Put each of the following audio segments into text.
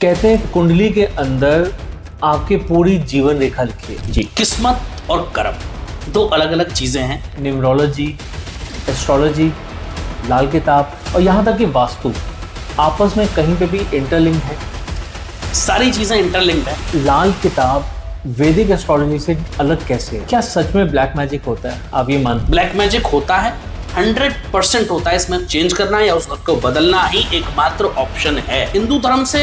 कहते हैं कुंडली के अंदर आपके पूरी जीवन रेखा लिखी है। जी, किस्मत और कर्म दो अलग अलग चीजें हैं। न्यूमरोलॉजी, एस्ट्रोलॉजी, लाल किताब और यहाँ तक कि वास्तु आपस में कहीं पे भी इंटरलिंक्ड है। सारी चीजें इंटरलिंक्ड है। लाल किताब वैदिक एस्ट्रोलॉजी से अलग कैसे है? क्या सच में ब्लैक मैजिक होता है? आप ये मानते? ब्लैक मैजिक होता है, 100% होता है। इसमें चेंज करना या उसको बदलना ही एकमात्र ऑप्शन है। हिंदू धर्म से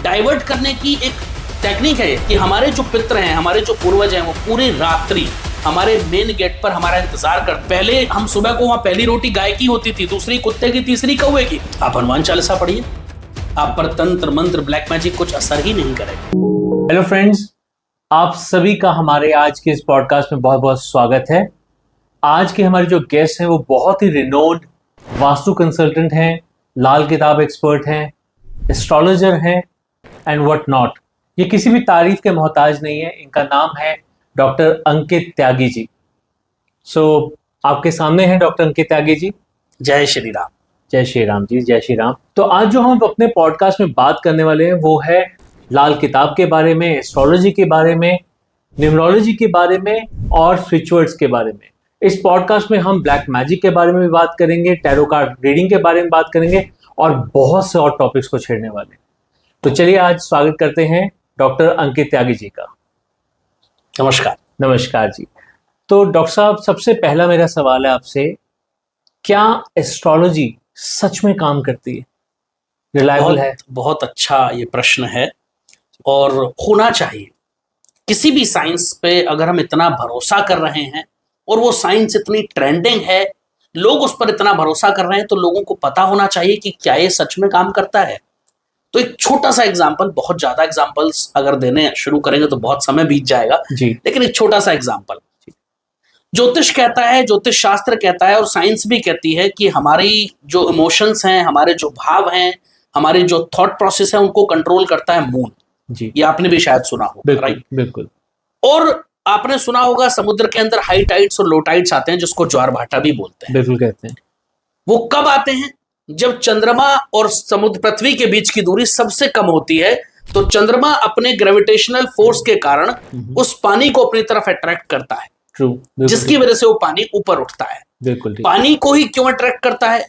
डाइवर्ट करने की एक टेक्निक है कि हमारे जो पितर हैं, हमारे जो पूर्वज हैं, वो पूरी रात्रि हमारे मेन गेट पर हमारा इंतजार कर। पहले हम सुबह को वहां पहली रोटी गाय की होती थी, दूसरी कुत्ते की, तीसरी कौवे की। आप हनुमान चालीसा पढ़िए, आप पर तंत्र मंत्र ब्लैक मैजिक कुछ असर ही नहीं करेगा। हेलो फ्रेंड्स, आप सभी का हमारे आज के इस पॉडकास्ट में बहुत बहुत स्वागत है। आज के हमारे जो गेस्ट हैं वो बहुत ही रिनोन्ड वास्तु कंसल्टेंट हैं, लाल किताब एक्सपर्ट हैं, एस्ट्रोलॉजर हैं एंड व्हाट नॉट। ये किसी भी तारीफ के मोहताज नहीं है। इनका नाम है डॉक्टर अंकित त्यागी जी। आपके सामने हैं डॉक्टर अंकित त्यागी जी। जय श्री राम। जय श्री राम जी, जय श्री राम। तो आज जो हम अपने पॉडकास्ट में बात करने वाले हैं वो है लाल किताब के बारे में, एस्ट्रोलॉजी के बारे में, न्यूमरोलॉजी के बारे में और स्विचवर्ड्स के बारे में। इस पॉडकास्ट में हम ब्लैक मैजिक के बारे में भी बात करेंगे, टैरो कार्ड रीडिंग के बारे में बात करेंगे और बहुत से और टॉपिक्स को छेड़ने वाले हैं। तो चलिए आज स्वागत करते हैं डॉक्टर अंकित त्यागी जी का। नमस्कार। नमस्कार जी। तो डॉक्टर साहब, सबसे पहला मेरा सवाल है आपसे, क्या एस्ट्रोलॉजी सच में काम करती है, रिलायबल है? बहुत अच्छा ये प्रश्न है और होना चाहिए। किसी भी साइंस पे अगर हम इतना भरोसा कर रहे हैं और वो साइंस इतनी ट्रेंडिंग है, लोग उस पर इतना भरोसा कर रहे हैं, तो लोगों को पता होना चाहिए कि क्या ये सच में काम करता है। तो एक छोटा सा एग्जांपल, बहुत ज्यादा एग्जांपल्स अगर देने शुरू करेंगे तो बहुत समय बीत जाएगा जी। लेकिन एक छोटा सा एग्जांपल। ज्योतिष कहता है, ज्योतिष शास्त्र कहता है और साइंस भी कहती है कि हमारी जो इमोशंस हैं, हमारे जो भाव हैं, हमारी जो थॉट प्रोसेस है, उनको कंट्रोल करता है मून जी। ये आपने भी शायद सुना होगा, राइट? बिल्कुल। और आपने सुना होगा समुद्र के अंदर हाई टाइड्स और लो टाइड्स आते हैं, जिसको ज्वार भाटा भी बोलते हैं। बिल्कुल कहते हैं। वो कब आते हैं? जब चंद्रमा और समुद्र पृथ्वी के बीच की दूरी सबसे कम होती है, तो चंद्रमा अपने ग्रेविटेशनल फोर्स के कारण उस पानी को अपनी तरफ अट्रैक्ट करता है। जिसकी वजह से वो पानी ऊपर उठता है। बिल्कुल। पानी को ही क्यों अट्रैक्ट करता है?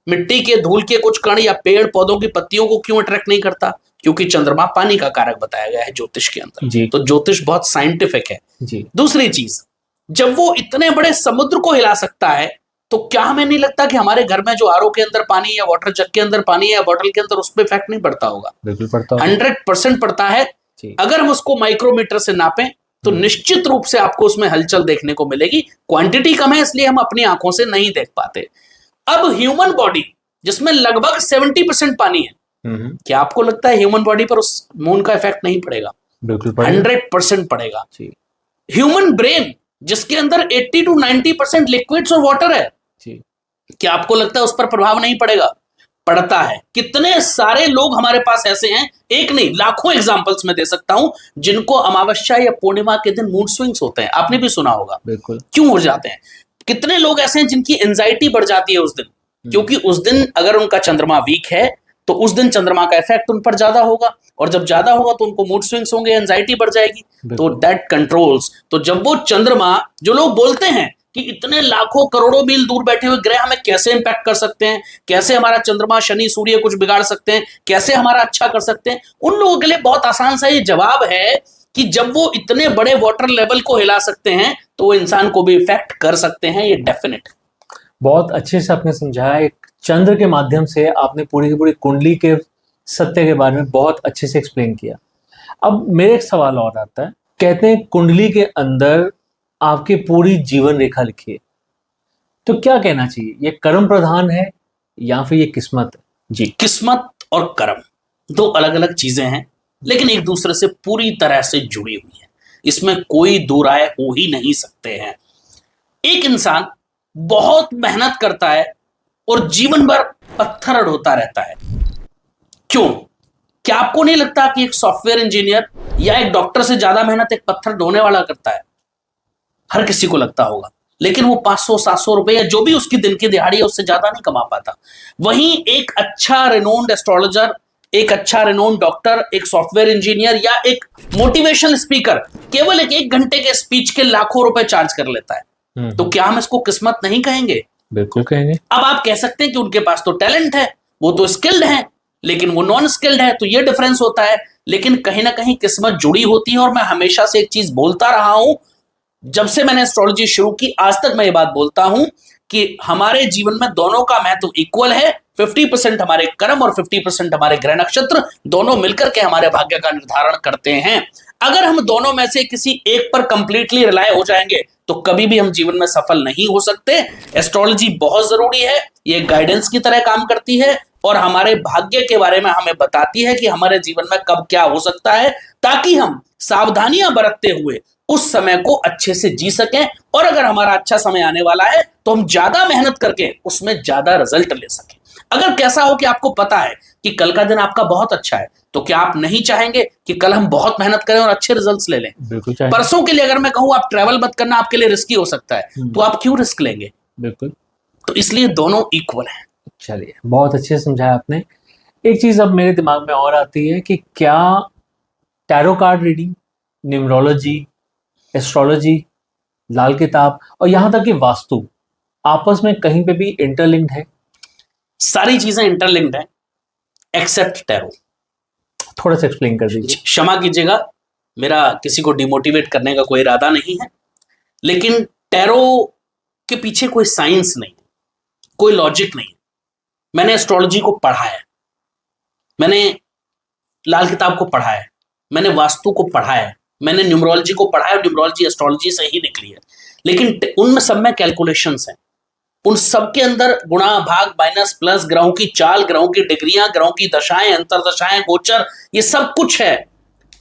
मिट्टी के धूल के कुछ कण या पेड़ पौधों की पत्तियों को क्यों अट्रैक्ट नहीं करता? क्योंकि चंद्रमा पानी का कारक बताया गया है ज्योतिष के अंदर जी। तो ज्योतिष बहुत साइंटिफिक है जी। दूसरी चीज, जब वो इतने बड़े समुद्र को हिला सकता है, तो क्या हमें नहीं लगता कि हमारे घर में जो आरओ के अंदर पानी या वाटर जग के अंदर पानी या बॉटल के अंदर, उस पर इफेक्ट नहीं पड़ता होगा? बिल्कुल पड़ता है। 100% पड़ता है। अगर हम उसको माइक्रोमीटर से नापें तो निश्चित रूप से आपको उसमें हलचल देखने को मिलेगी। क्वांटिटी कम है इसलिए हम अपनी आंखों से नहीं देख पाते। अब ह्यूमन बॉडी जिसमें लगभग 70% पानी है, क्या आपको लगता है ह्यूमन बॉडी पर उस मून का इफेक्ट नहीं पड़ेगा? बिल्कुल 100% पड़ेगा। ह्यूमन ब्रेन जिसके अंदर 80 to 90% लिक्विड्स और वाटर है, क्या आपको लगता है उस पर प्रभाव नहीं पड़ेगा? पड़ता है। कितने सारे लोग हमारे पास ऐसे हैं, एक नहीं लाखों एग्जांपल्स में दे सकता हूं, जिनको अमावस्या या पूर्णिमा के दिन मूड स्विंग्स होते हैं। आपने भी सुना होगा। बिल्कुल। क्यों हो जाते हैं? कितने लोग ऐसे हैं जिनकी एंजाइटी बढ़ जाती है उस दिन, क्योंकि उस दिन अगर उनका चंद्रमा वीक है तो उस दिन चंद्रमा का इफेक्ट उन पर ज्यादा होगा, और जब ज्यादा होगा तो उनको मूड स्विंग्स होंगे, एंजाइटी बढ़ जाएगी। तो दैट कंट्रोल्स। तो जब वो चंद्रमा, जो लोग बोलते हैं कि इतने लाखों करोड़ों मील दूर बैठे हुए ग्रह हमें कैसे इंपैक्ट कर सकते हैं, कैसे हमारा चंद्रमा शनि सूर्य कुछ बिगाड़ सकते हैं, कैसे हमारा अच्छा कर सकते हैं, उन लोगों के लिए बहुत आसान सा ये जवाब है कि जब वो इतने बड़े वाटर लेवल को हिला सकते हैं तो वो इंसान को भी इफेक्ट कर सकते हैं। ये डेफिनेट। बहुत अच्छे से आपने समझाया। एक चंद्र के माध्यम से आपने पूरी की पूरी कुंडली के सत्य के बारे में बहुत अच्छे से एक्सप्लेन किया। अब मेरे एक सवाल और आता है, कहते हैं कुंडली के अंदर आपके पूरी जीवन रेखा लिखी है, तो क्या कहना चाहिए, ये कर्म प्रधान है या फिर ये किस्मत है? जी। किस्मत और कर्म दो अलग अलग चीजें हैं, लेकिन एक दूसरे से पूरी तरह से जुड़ी हुई है। इसमें कोई दो राय हो ही नहीं सकते हैं। एक इंसान बहुत मेहनत करता है और जीवन भर पत्थर ढोता रहता है। क्यों? क्या आपको नहीं लगता कि एक सॉफ्टवेयर इंजीनियर या एक डॉक्टर से ज्यादा मेहनत एक पत्थर ढोने वाला करता है? हर किसी को लगता होगा। लेकिन वो 500-700 रुपए या जो भी उसकी दिन की दिहाड़ी है उससे ज्यादा नहीं कमा पाता। वहीं एक अच्छा रिनोन्ड एस्ट्रोलॉजर एक अच्छा रिनोन डॉक्टर, एक सॉफ्टवेयर इंजीनियर या एक मोटिवेशनल स्पीकर केवल एक घंटे के स्पीच के लाखों रुपए चार्ज कर लेता है। तो क्या हम इसको किस्मत नहीं कहेंगे? बिल्कुल कहेंगे। अब आप कह सकते हैं कि उनके पास तो टैलेंट है, वो तो स्किल्ड है, लेकिन वो नॉन स्किल्ड है, तो ये डिफरेंस होता है। लेकिन कहीं ना कहीं किस्मत जुड़ी होती है। और मैं हमेशा से एक चीज बोलता रहा हूं, जब से मैंने एस्ट्रोलॉजी शुरू की आज तक मैं ये बात बोलता हूं कि हमारे जीवन में दोनों का महत्व इक्वल है। 50% हमारे कर्म और 50% हमारे ग्रह नक्षत्र दोनों मिलकर के हमारे भाग्य का निर्धारण करते हैं। अगर हम दोनों में से किसी एक पर कंप्लीटली रिलाय हो जाएंगे तो कभी भी हम जीवन में सफल नहीं हो सकते। एस्ट्रोलॉजी बहुत जरूरी है, ये गाइडेंस की तरह काम करती है और हमारे भाग्य के बारे में हमें बताती है कि हमारे जीवन में कब क्या हो सकता है, ताकि हम सावधानियां बरतते हुए उस समय को अच्छे से जी सकें। और अगर हमारा अच्छा समय आने वाला है तो हम ज्यादा मेहनत करके उसमें ज्यादा रिजल्ट ले सकें। अगर कैसा हो कि आपको पता है कि कल का दिन आपका बहुत अच्छा है, तो क्या आप नहीं चाहेंगे कि कल हम बहुत मेहनत करें और अच्छे रिजल्ट्स ले लें? बिल्कुल चाहेंगे। परसों के लिए अगर मैं कहूं आप ट्रैवल मत करना, आपके लिए रिस्की हो सकता है, तो आप क्यों रिस्क लेंगे? बिल्कुल। तो इसलिए दोनों इक्वल हैं। चलिए, बहुत अच्छे से समझाया आपने। एक चीज अब मेरे दिमाग में और आती है कि क्या tarot card reading, numerology, astrology, Lal Kitab और यहां तक कि वास्तु आपस में कहीं पे भी इंटरलिंक्ड है? सारी चीजें इंटरलिंक्ड हैं एक्सेप्ट टैरो। थोड़ा सा एक्सप्लेन कर दीजिए। क्षमा कीजिएगा, मेरा किसी को डिमोटिवेट करने का कोई इरादा नहीं है, लेकिन टैरो के पीछे कोई साइंस नहीं, कोई लॉजिक नहीं। मैंने एस्ट्रोलॉजी को पढ़ा है, मैंने लाल किताब को पढ़ा है, मैंने वास्तु को पढ़ा है, मैंने न्यूमरोलॉजी को पढ़ा है और न्यूमरोलॉजी एस्ट्रोलॉजी से ही निकली है। लेकिन उनमें सब में कैलकुलेशंस हैं, उन सब के अंदर गुणा भाग माइनस प्लस, ग्रहों की चाल, ग्रहों की डिग्रियां, ग्रहों की दशाएं, अंतरदशाएं, गोचर, ये सब कुछ है।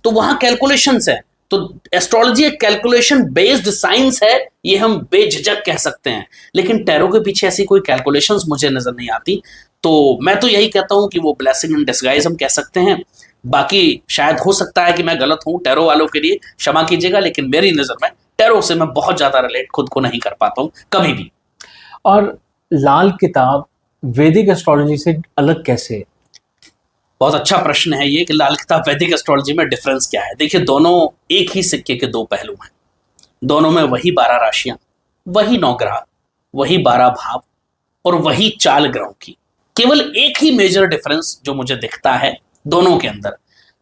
तो वहां कैलकुलेशंस है। तो एस्ट्रोलॉजी एक कैलकुलेशन बेस्ड साइंस है, ये हम बेझिझक कह सकते हैं। लेकिन टैरो के पीछे ऐसी कोई कैलकुलेशंस मुझे नजर नहीं आती। तो मैं तो यही कहता हूं कि वो ब्लेसिंग इन डिस्गाइज हम कह सकते हैं। बाकी शायद हो सकता है कि मैं गलत हूं, टैरो वालों के लिए क्षमा कीजिएगा, लेकिन मेरी नजर में टैरो से मैं बहुत ज्यादा रिलेट खुद को नहीं कर पाता हूं कभी भी। और लाल किताब वैदिक एस्ट्रोलॉजी से अलग कैसे है? बहुत अच्छा प्रश्न है ये कि लाल किताब वैदिक एस्ट्रोलॉजी में डिफरेंस क्या है। देखिए, दोनों एक ही सिक्के के दो पहलू हैं। दोनों में वही 12 राशियां, वही 9 ग्रह, वही 12 भाव और वही चाल ग्रहों की। केवल एक ही मेजर डिफरेंस जो मुझे दिखता है दोनों के अंदर,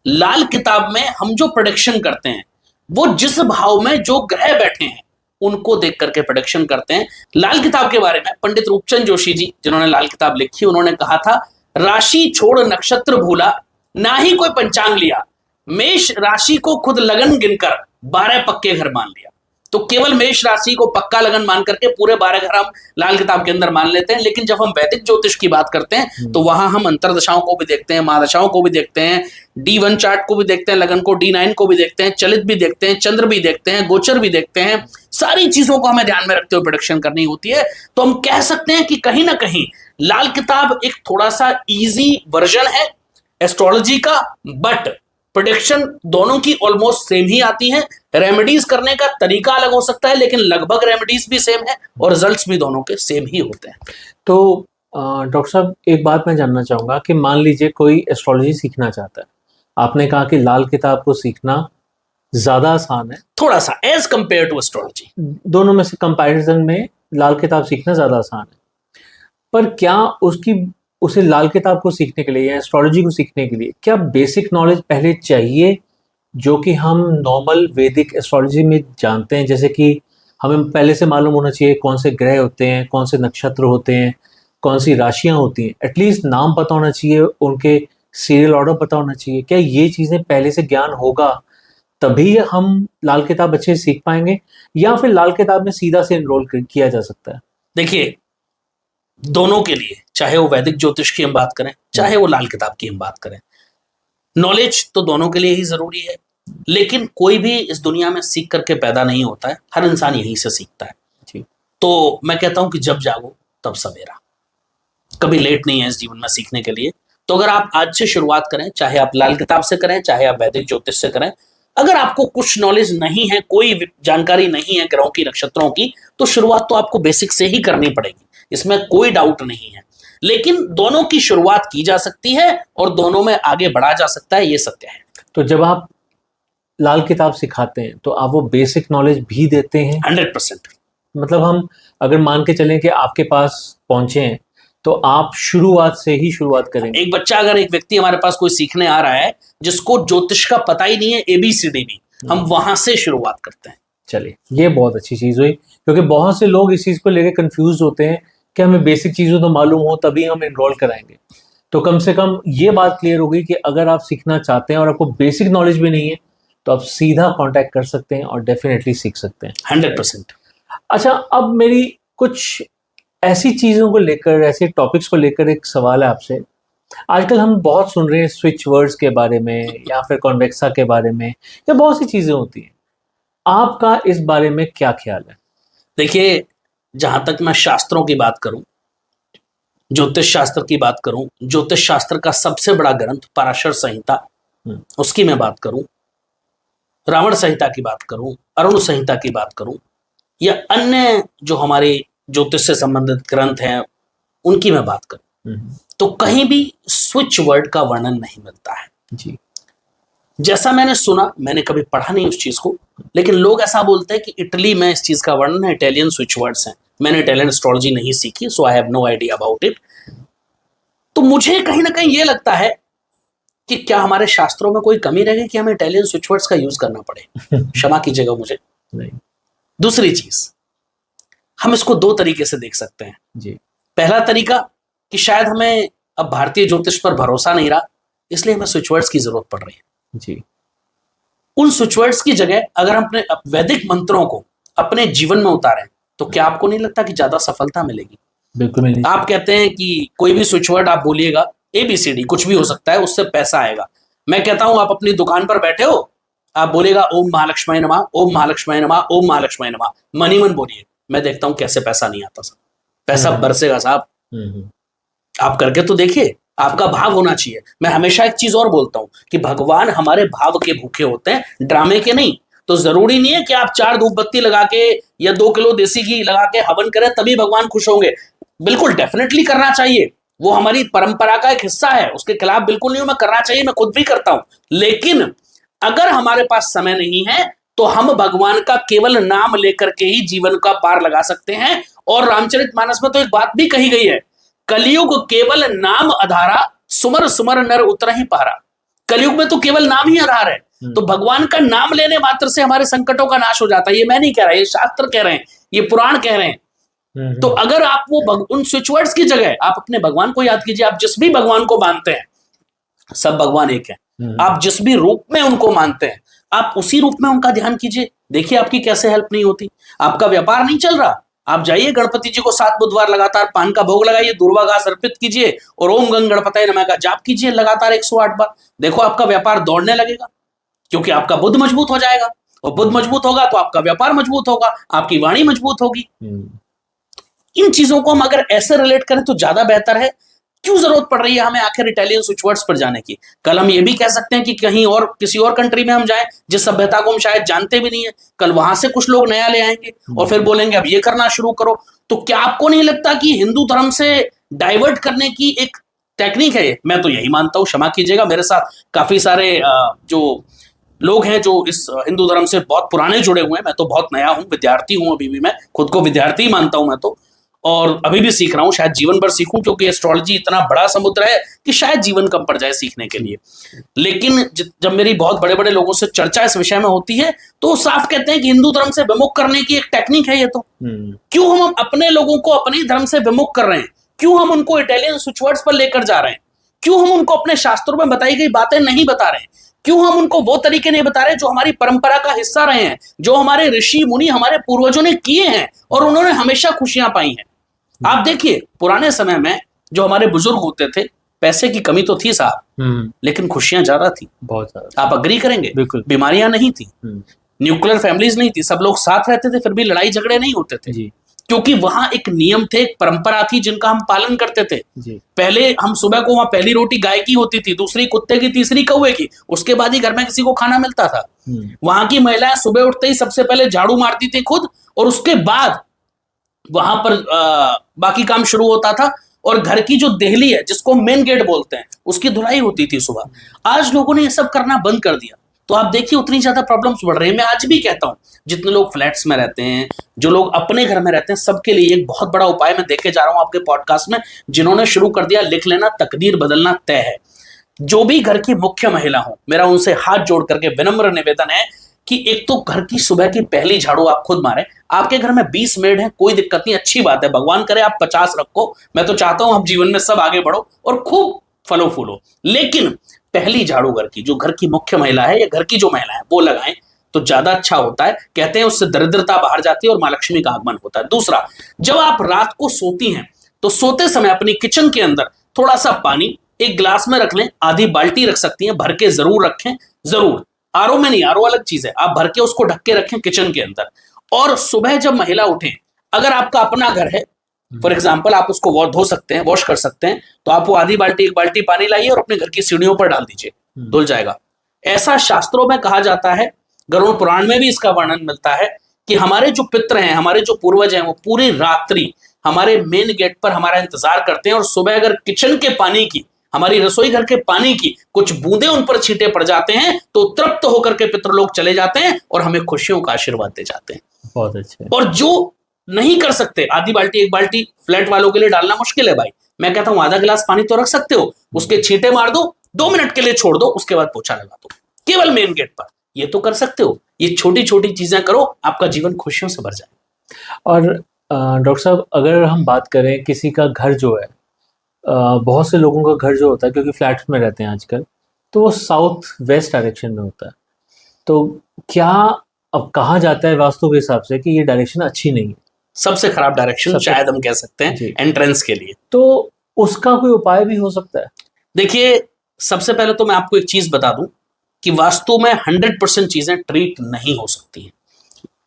लाल किताब में हम जो प्रेडिक्शन करते हैं वो जिस भाव में जो ग्रह बैठे हैं उनको देख करके प्रेडिक्शन करते हैं। लाल किताब के बारे में पंडित रूपचंद जोशी जी, जिन्होंने लाल किताब लिखी, उन्होंने कहा था, राशि छोड़ नक्षत्र भूला, ना ही कोई पंचांग लिया, मेष राशि को खुद लगन गिनकर 12 पक्के घर मान लिया। तो केवल मेष राशि को पक्का लगन मान करके पूरे 12 घर हम लाल किताब के अंदर मान लेते हैं। लेकिन जब हम वैदिक ज्योतिष की बात करते हैं तो वहां हम अंतरदशाओं को भी देखते हैं, महादशाओं को भी देखते हैं, D1 चार्ट को भी देखते हैं, लगन को, D9 को भी देखते हैं, चलित भी देखते हैं, चंद्र भी देखते हैं, गोचर भी देखते हैं। सारी चीजों को हमें ध्यान में रखते हुए प्रेडिक्शन करनी होती है। तो हम कह सकते हैं कि कहीं ना कहीं लाल किताब एक थोड़ा सा इजी वर्जन है एस्ट्रोलॉजी का, बट प्रेडिक्शन दोनों की ऑलमोस्ट सेम ही आती हैं। रेमेडीज करने का तरीका अलग हो सकता है, लेकिन लगभग रेमेडीज भी सेम है और रिजल्ट्स भी दोनों के सेम ही होते हैं। तो डॉक्टर साहब, एक बात मैं जानना चाहूंगा कि मान लीजिए कोई एस्ट्रोलॉजी सीखना चाहता है, आपने कहा कि लाल किताब को सीखना ज्यादा आसान है, थोड़ा सा एज कंपेयर टू एस्ट्रोलॉजी, दोनों में से कंपैरिजन में लाल किताब सीखना ज्यादा आसान है। पर क्या उसे लाल किताब को सीखने के लिए या एस्ट्रोलॉजी को सीखने के लिए क्या बेसिक नॉलेज पहले चाहिए, जो कि हम नॉर्मल वैदिक एस्ट्रोलॉजी में जानते हैं? जैसे कि हमें पहले से मालूम होना चाहिए कौन से ग्रह होते हैं, कौन से नक्षत्र होते हैं, कौन सी राशियां होती हैं, एटलीस्ट नाम पता होना चाहिए, उनके सीरियल ऑर्डर पता होना चाहिए। क्या ये चीज़ें पहले से ज्ञान होगा तभी हम लाल किताब अच्छे से सीख पाएंगे, या फिर लाल किताब में सीधा से एनरोल किया जा सकता है? देखिए, दोनों के लिए, चाहे वो वैदिक ज्योतिष की हम बात करें, चाहे वो लाल किताब की हम बात करें, नॉलेज तो दोनों के लिए ही जरूरी है। लेकिन कोई भी इस दुनिया में सीख करके पैदा नहीं होता है, हर इंसान यहीं से सीखता है। जी। तो मैं कहता हूं कि जब जागो तब सवेरा, कभी लेट नहीं है इस जीवन में सीखने के लिए। तो अगर आप आज से शुरुआत करें, चाहे आप लाल किताब से करें, चाहे आप वैदिक ज्योतिष से करें, अगर आपको कुछ नॉलेज नहीं है, कोई जानकारी नहीं है ग्रहों की, नक्षत्रों की, तो शुरुआत तो आपको बेसिक से ही करनी पड़ेगी, इसमें कोई डाउट नहीं है। लेकिन दोनों की शुरुआत की जा सकती है और दोनों में आगे बढ़ा जा सकता है, ये सत्य है। तो जब आप लाल किताब सिखाते हैं तो आप वो बेसिक नॉलेज भी देते हैं? 100%। मतलब हम अगर मान के चलें कि आपके पास पहुंचे हैं तो आप शुरुआत से ही शुरुआत करेंगे? एक बच्चा, अगर एक व्यक्ति हमारे पास कोई सीखने आ रहा है जिसको ज्योतिष का पता ही नहीं है, ABCD भी, हम वहां से शुरुआत करते हैं। चलिए, ये बहुत अच्छी चीज हुई, क्योंकि बहुत से लोग इस चीज को लेकर कंफ्यूज होते हैं कि हमें बेसिक चीजों तो मालूम हो तभी हम एनरोल कराएंगे। तो कम से कम ये बात क्लियर हो गई कि अगर आप सीखना चाहते हैं और आपको बेसिक नॉलेज भी नहीं है तो आप सीधा कांटेक्ट कर सकते हैं और डेफिनेटली सीख सकते हैं। 100%। अच्छा, अब मेरी कुछ ऐसी चीजों को लेकर, ऐसे टॉपिक्स को लेकर एक सवाल है आपसे। आजकल हम बहुत सुन रहे हैं स्विच वर्ड्स के बारे में या फिर कॉन्वेक्सा के बारे में, या बहुत सी चीजें होती हैं। आपका इस बारे में क्या ख्याल है? देखिए, जहां तक मैं शास्त्रों की बात करूं, ज्योतिष शास्त्र की बात करूं, ज्योतिष शास्त्र का सबसे बड़ा ग्रंथ पराशर संहिता, उसकी मैं बात करूं, रावण संहिता की बात करूं, अरुण संहिता की बात करूं, या अन्य जो हमारे ज्योतिष से संबंधित ग्रंथ हैं उनकी मैं बात करूं, तो कहीं भी स्विच वर्ड का वर्णन नहीं मिलता है जी। जैसा मैंने सुना, मैंने कभी पढ़ा नहीं उस चीज को, लेकिन लोग ऐसा बोलते हैं कि इटली में इस चीज का वर्णन है, इटालियन स्विच वर्ड्स हैं। मैंने इटालियन एस्ट्रोलॉजी नहीं सीखी, so I have no idea about it. तो मुझे कहीं ना कहीं ये लगता है कि क्या हमारे शास्त्रों में कोई कमी रह गई कि हमें इटालियन स्विच वर्ड्स का यूज करना पड़े? क्षमा कीजिएगा मुझे। नहीं। दूसरी चीज, हम इसको दो तरीके से देख सकते हैं जी। पहला तरीका कि शायद हमें अब भारतीय ज्योतिष पर भरोसा नहीं रहा, इसलिए हमें स्विच वर्ड्स की जरूरत पड़ रही है। जी। उन स्विच वर्ड्स की जगह अगर हम अपने वैदिक मंत्रों को अपने जीवन में उतारें तो क्या आपको नहीं लगता कि ज्यादा सफलता मिलेगी? बिल्कुल नहीं। आप कहते हैं कि कोई भी स्विच वर्ड आप बोलिएगा, ABCD कुछ भी हो सकता है, उससे पैसा आएगा। मैं कहता हूं आप अपनी दुकान पर बैठे हो, आप बोलेगा ओम महालक्ष्मी नमः, ओम महालक्ष्मी नमः, ओम महालक्ष्मी नमः, मनी मन बोलिए, मैं देखता हूं कैसे पैसा नहीं आता साहब, पैसा बरसेगा साहब। आप करके तो देखिए, आपका भाव होना चाहिए। मैं हमेशा एक चीज और बोलता हूं कि भगवान हमारे भाव के भूखे होते हैं, ड्रामे के नहीं। तो जरूरी नहीं है कि आप 4 धूप बत्ती लगा के या 2 किलो देसी घी लगा के हवन करें तभी भगवान खुश होंगे। बिल्कुल डेफिनेटली करना चाहिए, वो हमारी परंपरा का एक हिस्सा है, उसके खिलाफ बिल्कुल नहीं हूं, मैं करना चाहिए, मैं खुद भी करता हूं। लेकिन अगर हमारे पास समय नहीं है तो हम भगवान का केवल नाम लेकर के ही जीवन का पार लगा सकते हैं। और रामचरितमानस में तो एक बात भी कही गई है, कलयुग केवल नाम आधारा, सुमर सुमर नर उतरहि पहरा। कलयुग में तो केवल नाम ही आधार है, तो भगवान का नाम लेने मात्र से हमारे संकटों का नाश हो जाता है। ये मैं नहीं कह रहा, ये शास्त्र कह रहे हैं, ये पुराण कह रहे हैं। तो अगर आप वो उन स्विच वर्ड्स की जगह आप अपने भगवान को याद कीजिए। आप जिस भी भगवान को मानते हैं, सब भगवान एक है, आप जिस भी रूप में उनको मानते हैं आप उसी रूप में उनका ध्यान कीजिए। देखिए आपकी कैसे हेल्प नहीं होती। आपका व्यापार नहीं चल रहा, आप जाइए गणपति जी को 7 बुधवार लगातार पान का भोग लगाइए, दूर्वा घास अर्पित कीजिए और ओम गंग गणपतये नमः का जाप कीजिए लगातार 108 बार। देखो आपका व्यापार दौड़ने लगेगा, क्योंकि आपका बुद्ध मजबूत हो जाएगा, और बुद्ध मजबूत होगा तो आपका व्यापार मजबूत होगा, आपकी वाणी मजबूत होगी। इन चीजों को हम अगर ऐसे रिलेट करें तो ज्यादा बेहतर है। क्यों जरूरत पड़ रही है हमें आखिर इटालियन स्विच वर्ड्स पर जाने की? कल हम ये भी कह सकते हैं कि कहीं और किसी और कंट्री में हम जाएं जिस सभ्यता को हम शायद जानते भी नहीं है, कल वहां से कुछ लोग नया ले आएंगे और फिर बोलेंगे अब ये करना शुरू करो। तो क्या आपको नहीं लगता कि हिंदू धर्म से डाइवर्ट करने की एक टेक्निक है? मैं तो यही मानता हूं, क्षमा कीजिएगा। मेरे साथ काफी सारे जो लोग हैं जो इस हिंदू धर्म से बहुत पुराने जुड़े हुए हैं, मैं तो बहुत नया हूं, विद्यार्थी हूं, अभी भी मैं खुद को विद्यार्थी मानता हूं मैं तो, और अभी भी सीख रहा हूं, शायद जीवन भर सीखूं, क्योंकि एस्ट्रोलॉजी इतना बड़ा समुद्र है कि शायद जीवन कम पड़ जाए सीखने के लिए। लेकिन जब मेरी बहुत बड़े बड़े लोगों से चर्चा इस विषय में होती है तो साफ कहते हैं कि हिंदू धर्म से विमुख करने की एक टेक्निक है ये। तो क्यों हम अपने लोगों को अपने धर्म से विमुख कर रहे हैं? क्यों हम उनको इटालियन स्विच वर्ड्स पर लेकर जा रहे हैं? क्यों हम उनको अपने शास्त्रों में बताई गई बातें नहीं बता रहे हैं? क्यों हम उनको वो तरीके नहीं बता रहे जो हमारी परंपरा का हिस्सा रहे हैं, जो हमारे ऋषि मुनि हमारे पूर्वजों ने किए हैं और उन्होंने हमेशा खुशियां पाई हैं? आप देखिए पुराने समय में जो हमारे बुजुर्ग होते थे, पैसे की कमी तो थी साहब, लेकिन खुशियां ज्यादा थी, बहुत ज्यादा। आप अग्री करेंगे? बिल्कुल। बीमारियां नहीं थी, न्यूक्लियर फैमिलीज नहीं थी, सब लोग साथ रहते थे, फिर भी लड़ाई झगड़े नहीं होते थे जी। क्योंकि वहां एक नियम थे, एक परंपरा थी जिनका हम पालन करते थे जी। पहले हम सुबह को वहां पहली रोटी गाय की होती थी, दूसरी कुत्ते की, तीसरी कौवे की, उसके बाद ही घर में किसी को खाना मिलता था। वहां की महिलाएं सुबह उठते ही सबसे पहले झाड़ू मारती थी खुद, और उसके बाद वहां पर बाकी काम शुरू होता था। और घर की जो देहली है जिसको हम मेन गेट बोलते हैं उसकी धुलाई होती थी सुबह। आज लोगों ने ये सब करना बंद कर दिया, तो आप देखिए उतनी ज्यादा प्रॉब्लम्स बढ़ रही है। मैं आज भी कहता हूं जितने लोग फ्लैट्स में रहते हैं, जो लोग अपने घर में रहते हैं, सबके लिए एक बहुत बड़ा उपाय मैं देके जा रहा हूं आपके पॉडकास्ट में। जिन्होंने शुरू कर दिया लिख लेना, तकदीर बदलना तय है। जो भी घर की मुख्य महिला हो, मेरा उनसे हाथ जोड़ करके विनम्र निवेदन है कि एक तो घर की सुबह की पहली झाड़ू आप खुद मारें। आपके घर में 20 मेड है, कोई दिक्कत नहीं, अच्छी बात है, भगवान करे आप 50 रखो। मैं तो चाहता हूं आप जीवन में सब आगे बढ़ो और खूब फलो फूलो, लेकिन पहली झाड़ू घर की, जो घर की मुख्य महिला है या घर की जो महिला है वो लगाएं तो ज्यादा अच्छा होता है। कहते हैं उससे दरिद्रता बाहर जाती है और मां लक्ष्मी का आगमन होता है। दूसरा, जब आप रात को सोती हैं तो सोते समय अपनी किचन के अंदर थोड़ा सा पानी एक ग्लास में रख लें, आधी बाल्टी रख सकती हैं, भर के जरूर रखें, जरूर। आरओ में नहीं, आरओ अलग चीज है, आप भर के उसको ढक के रखें किचन के अंदर। और सुबह जब महिला उठे, अगर आपका अपना घर है फॉर एग्जाम्पल, आप उसको धो सकते हैं, वॉश कर सकते हैं, तो आप वो आधी बाल्टी एक बाल्टी पानी लाइए और अपने घर की सीढ़ियों पर डाल दीजिए, धुल जाएगा। ऐसा शास्त्रों में कहा जाता है, गरुड़ पुराण में भी इसका वर्णन मिलता है कि हमारे जो पित्र हैं, हमारे जो पूर्वज हैं, वो पूरी रात्रि हमारे मेन गेट पर हमारा इंतजार करते हैं और सुबह अगर किचन के पानी की, हमारी रसोई घर के पानी की कुछ बूंदे उन पर छींटे पड़ जाते हैं तो तृप्त होकर के पितृलोक चले जाते हैं और हमें खुशियों का आशीर्वाद दे जाते हैं। बहुत अच्छे। और जो नहीं कर सकते, आधी बाल्टी एक बाल्टी फ्लैट वालों के लिए डालना मुश्किल है भाई, मैं कहता हूं आधा गिलास पानी तो रख सकते हो, उसके छींटे मार दो, 2 मिनट के लिए छोड़ दो, उसके बाद पोछा लगा दो केवल मेन गेट पर। ये तो कर सकते हो, ये छोटी छोटी चीजें करो, आपका जीवन खुशियों से भर जाए। और डॉक्टर साहब, अगर हम बात करें किसी का घर जो है, बहुत से लोगों का घर जो होता है, क्योंकि फ्लैट्स में रहते हैं आजकल, तो वो साउथ वेस्ट डायरेक्शन में होता है, तो क्या अब कहा जाता है वास्तु के हिसाब से कि ये डायरेक्शन अच्छी नहीं है, सबसे खराब डायरेक्शन शायद हम कह सकते हैं एंट्रेंस के लिए, तो उसका कोई उपाय भी हो सकता है? देखिए, सबसे पहले तो मैं आपको एक चीज बता दूं कि वास्तु में 100% चीजें ट्रीट नहीं हो सकती हैं।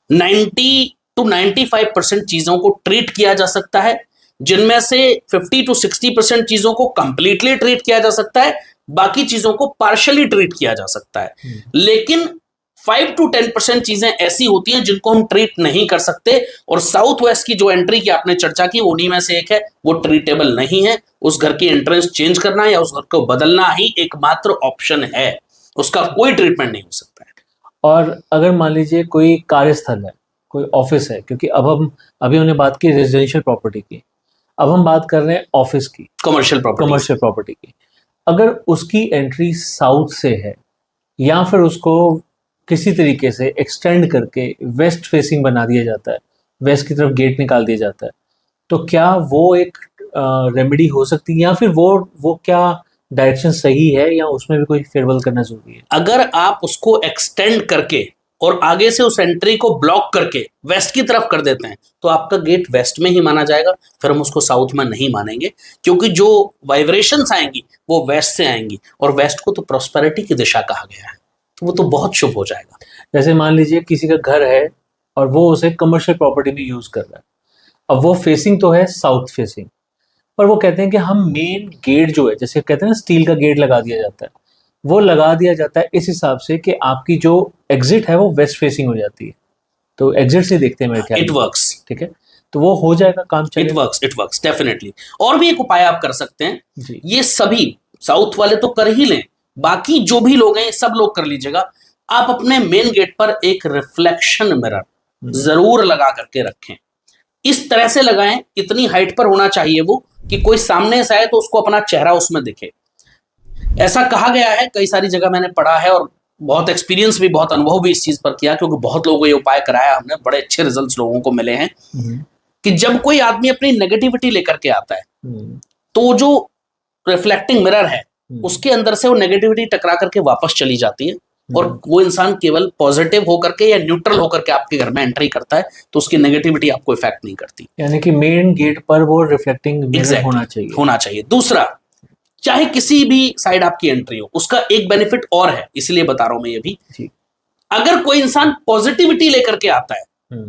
90 to 95% चीजों को ट्रीट किया जा सकता है, जिनमें से 50 to 60% चीजों को कंप्लीटली ट्रीट किया जा सकता है, बाकी चीजों को पार्शियली ट्रीट किया जा सकता है। लेकिन 5 to 10% चीजें ऐसी होती हैं जिनको हम ट्रीट नहीं कर सकते, और साउथ वेस्ट की जो एंट्री की आपने चर्चा की उन्हीं में से एक है, वो ट्रीटेबल नहीं है। उस घर की एंट्रेंस चेंज करना या उस घर को बदलना ही एकमात्र ऑप्शन है, उसका कोई ट्रीटमेंट नहीं हो सकता है। और अगर मान लीजिए कोई कार्यस्थल है, कोई ऑफिस है, क्योंकि अब हम अभी हमने बात की रेजिडेंशियल प्रॉपर्टी की, अब हम बात कर रहे हैं ऑफिस की, कमर्शियल प्रॉपर्टी की। अगर उसकी एंट्री साउथ से है या फिर उसको किसी तरीके से एक्सटेंड करके वेस्ट फेसिंग बना दिया जाता है, वेस्ट की तरफ गेट निकाल दिया जाता है, तो क्या वो एक रेमेडी हो सकती है, या फिर वो क्या डायरेक्शन सही है, या उसमें भी कोई फेरबदल करना जरूरी है? अगर आप उसको एक्सटेंड करके और आगे से उस एंट्री को ब्लॉक करके वेस्ट की तरफ कर देते हैं तो आपका गेट वेस्ट में ही माना जाएगा, फिर हम उसको साउथ में नहीं मानेंगे, क्योंकि जो वाइब्रेशंस आएंगी वो वेस्ट से आएंगी, और वेस्ट को तो प्रॉस्पेरिटी की दिशा कहा गया है, तो वो तो बहुत शुभ हो जाएगा। जैसे मान लीजिए किसी का घर है और वो उसे कमर्शियल प्रॉपर्टी में यूज कर रहा है, अब वो फेसिंग तो है साउथ फेसिंग, पर वो कहते हैं कि हम मेन गेट जो है, जैसे कहते हैं ना स्टील का गेट लगा दिया जाता है, वो लगा दिया जाता है इस हिसाब से कि आपकी जो एग्जिट है वो वेस्ट फेसिंग हो जाती है, तो एग्जिट से देखते हैं मेरे ख्याल। इट वर्क्स, ठीक है, तो वो हो जाएगा, काम चलेगा। It works definitely. और भी एक उपाय आप कर सकते हैं जी। ये सभी साउथ वाले तो कर ही लें, बाकी जो भी लोग हैं सब लोग कर लीजिएगा। आप अपने मेन गेट पर एक रिफ्लेक्शन मिरर जरूर लगा करके रखें, इस तरह से लगाएं, इतनी हाइट पर होना चाहिए वो कि कोई सामने से आए तो उसको अपना चेहरा उसमें दिखे। ऐसा कहा गया है, कई सारी जगह मैंने पढ़ा है और बहुत एक्सपीरियंस भी, बहुत अनुभव भी इस चीज पर किया, क्योंकि बहुत लोगों को ये उपाय कराया हमने, बड़े अच्छे रिजल्ट्स लोगों को मिले हैं, कि जब कोई आदमी अपनी नेगेटिविटी लेकर के आता है तो जो रिफ्लेक्टिंग मिरर है उसके अंदर से वो नेगेटिविटी टकरा करके वापस चली जाती है, और वो इंसान केवल पॉजिटिव होकर के या न्यूट्रल होकर के आपके घर में एंट्री करता है, तो उसकी नेगेटिविटी आपको इफेक्ट नहीं करती। यानी कि मेन गेट पर वो रिफ्लेक्टिंग मिरर होना चाहिए। दूसरा, चाहे किसी भी साइड आपकी एंट्री हो, उसका एक बेनिफिट और है, इसलिए बता रहा हूं मैं ये भी, अगर कोई इंसान पॉजिटिविटी लेकर के आता है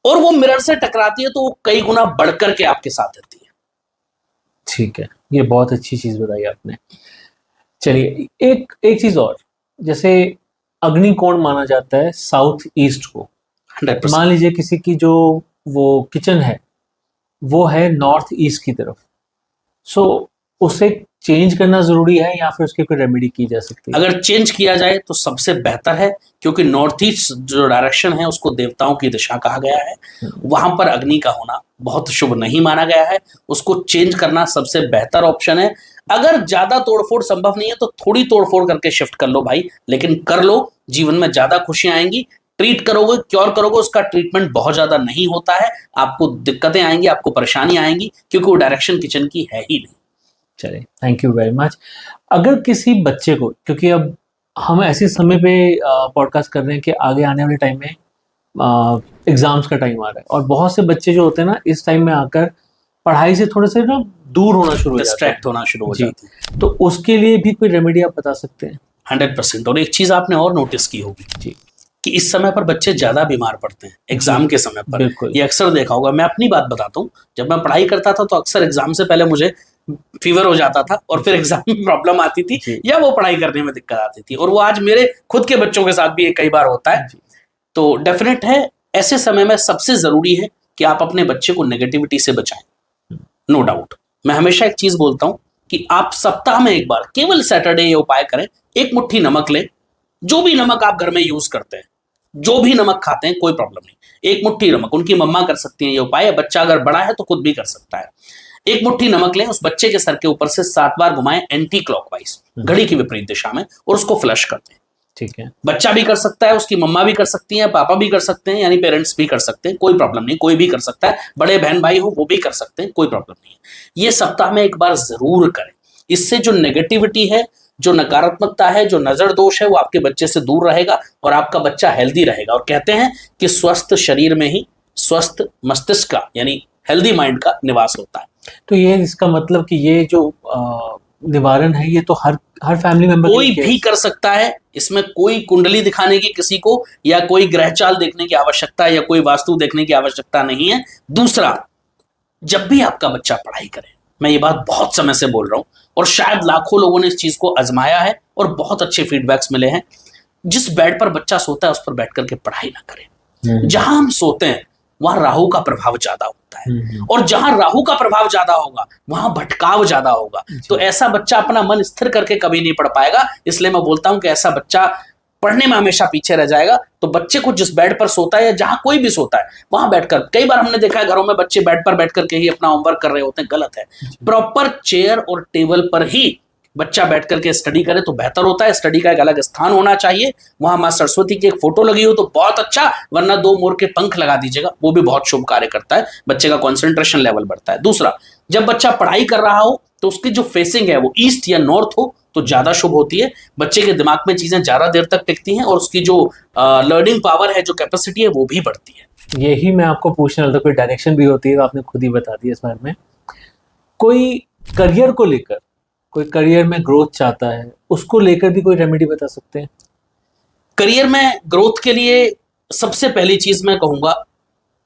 और वो मिरर से टकराती है तो वो कई गुना बढ़कर के आपके साथ रहती है। ठीक है, ये बहुत अच्छी चीज बताई आपने। चलिए, एक चीज और, जैसे अग्निकोण माना जाता है साउथ ईस्ट को, 100%। मान लीजिए किसी की जो वो किचन है वो है नॉर्थ ईस्ट की तरफ, सो उसे चेंज करना जरूरी है या फिर उसकी कोई रेमेडी की जा सकती है? अगर चेंज किया जाए तो सबसे बेहतर है, क्योंकि नॉर्थ ईस्ट जो डायरेक्शन है उसको देवताओं की दिशा कहा गया है, वहां पर अग्नि का होना बहुत शुभ नहीं माना गया है। उसको चेंज करना सबसे बेहतर ऑप्शन है। अगर ज्यादा तोड़फोड़ संभव नहीं है तो थोड़ी तोड़फोड़ करके शिफ्ट कर लो भाई, लेकिन कर लो, जीवन में ज्यादा खुशियां आएंगी। ट्रीट करोगे, क्योर करोगे, उसका ट्रीटमेंट बहुत ज्यादा नहीं होता है, आपको दिक्कतें आएंगी, आपको परेशानी आएंगी, क्योंकि वो डायरेक्शन किचन की है ही नहीं। चलिए, थैंक यू वेरी मच। अगर किसी बच्चे को, क्योंकि अब हम ऐसे समय पे पॉडकास्ट कर रहे हैं कि आगे आने वाले टाइम में एग्जाम्स का टाइम आ रहा है और बहुत से बच्चे जो होते हैं ना इस टाइम में आकर पढ़ाई से थोड़े से ना दूर होना शुरू हो जाते हैं, डिस्ट्रैक्ट होना शुरू हो जाते हैं। तो उसके लिए भी कोई रेमेडी आप बता सकते हैं? 100%। और एक चीज आपने और नोटिस की होगी जी, कि इस समय पर बच्चे ज्यादा बीमार पड़ते हैं एग्जाम के समय पर। बिल्कुल। ये अक्सर देखा होगा। मैं अपनी बात बताता हूँ, जब मैं पढ़ाई करता था तो अक्सर एग्जाम से पहले मुझे फीवर हो जाता था और फिर एग्जाम में प्रॉब्लम आती थी जी। या वो पढ़ाई करने में दिक्कत आती थी, और वो आज मेरे खुद के बच्चों के साथ भी ये कई बार होता है। तो डेफिनेट है, ऐसे समय में सबसे जरूरी है कि आप अपने बच्चे को नेगेटिविटी से बचाएं। नो डाउट, मैं हमेशा एक चीज बोलता हूं कि आप सप्ताह में एक बार, केवल सैटरडे ये उपाय करें। एक मुट्ठी नमक लें, जो भी नमक आप घर में यूज करते हैं, जो भी नमक खाते हैं, कोई प्रॉब्लम नहीं। एक मुट्ठी नमक, उनकी मम्मा कर सकती हैं ये उपाय, बच्चा अगर बड़ा है तो खुद भी कर सकता है। एक मुट्ठी नमक लें, उस बच्चे के सर के ऊपर से 7 बार घुमाएं एंटी क्लॉकवाइज, घड़ी की विपरीत दिशा में, और उसको फ्लश कर दें। ठीक है। बच्चा भी कर सकता है, उसकी मम्मा भी कर सकती है, पापा भी कर सकते हैं, यानी पेरेंट्स भी कर सकते हैं, कोई प्रॉब्लम नहीं, कोई भी कर सकता है। बड़े बहन भाई हो वो भी कर सकते हैं, कोई प्रॉब्लम नहीं है। ये सप्ताह में एक बार जरूर करें। इससे जो नेगेटिविटी है, जो नकारात्मकता है, जो नजर दोष है, वो आपके बच्चे से दूर रहेगा और आपका बच्चा हेल्दी रहेगा। और कहते हैं कि स्वस्थ शरीर में ही स्वस्थ मस्तिष्क का, यानी हेल्दी माइंड का निवास होता है। तो ये इसका मतलब कि ये जो निवारण है ये तो हर फैमिली मेंबर कोई भी कर सकता है। इसमें कोई कुंडली दिखाने की किसी को, या कोई ग्रह चाल देखने की आवश्यकता, या कोई वास्तु देखने की आवश्यकता नहीं है। दूसरा, जब भी आपका बच्चा पढ़ाई करे, मैं ये बात बहुत समय से बोल रहा हूं और शायद लाखों लोगों ने इस चीज को आजमाया है और बहुत अच्छे फीडबैक्स मिले हैं। जिस बेड पर बच्चा सोता है उस पर बैठ करके पढ़ाई ना करें। जहां हम सोते हैं वहां राहु का प्रभाव ज्यादा होता है, और जहां राहु का प्रभाव ज्यादा होगा वहां भटकाव ज्यादा होगा। तो ऐसा बच्चा अपना मन स्थिर करके कभी नहीं पढ़ पाएगा। इसलिए मैं बोलता हूं कि ऐसा बच्चा पढ़ने में हमेशा पीछे रह जाएगा। तो बच्चे को जिस बेड पर सोता है या जहां कोई भी सोता है वहां बैठकर, कई बार हमने देखा है घरों में बच्चे बेड पर बैठ करके ही अपना होमवर्क कर रहे होते हैं, गलत है। प्रॉपर चेयर और टेबल पर ही बच्चा बैठ करके स्टडी करे तो बेहतर होता है। स्टडी का एक अलग स्थान होना चाहिए, वहां मां सरस्वती की एक फोटो लगी हो तो बहुत अच्छा, वरना 2 मोर के पंख लगा दीजिएगा, वो भी बहुत शुभ कार्य करता है। बच्चे का कंसंट्रेशन लेवल बढ़ता है। दूसरा, जब बच्चा पढ़ाई कर रहा हो तो उसकी जो फेसिंग है वो ईस्ट या नॉर्थ हो तो ज्यादा शुभ होती है। बच्चे के दिमाग में चीजें ज्यादा देर तक टिकती हैं और उसकी जो लर्निंग पावर है, जो कैपेसिटी है, वो भी बढ़ती है। यही मैं आपको पूछने वाला था, कोई डायरेक्शन भी होती है तो आपने खुद ही बता दिया इस बारे में। कोई करियर को लेकर, कोई करियर में ग्रोथ चाहता है, उसको लेकर भी कोई रेमेडी बता सकते हैं? करियर में ग्रोथ के लिए सबसे पहली चीज मैं कहूंगा,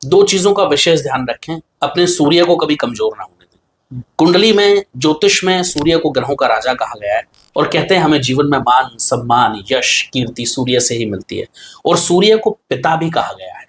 2 चीजों का विशेष ध्यान रखें। अपने सूर्य को कभी कमजोर ना होने दें। कुंडली में, ज्योतिष में सूर्य को ग्रहों का राजा कहा गया है और कहते हैं हमें जीवन में मान, सम्मान, यश, कीर्ति सूर्य से ही मिलती है। और सूर्य को पिता भी कहा गया है।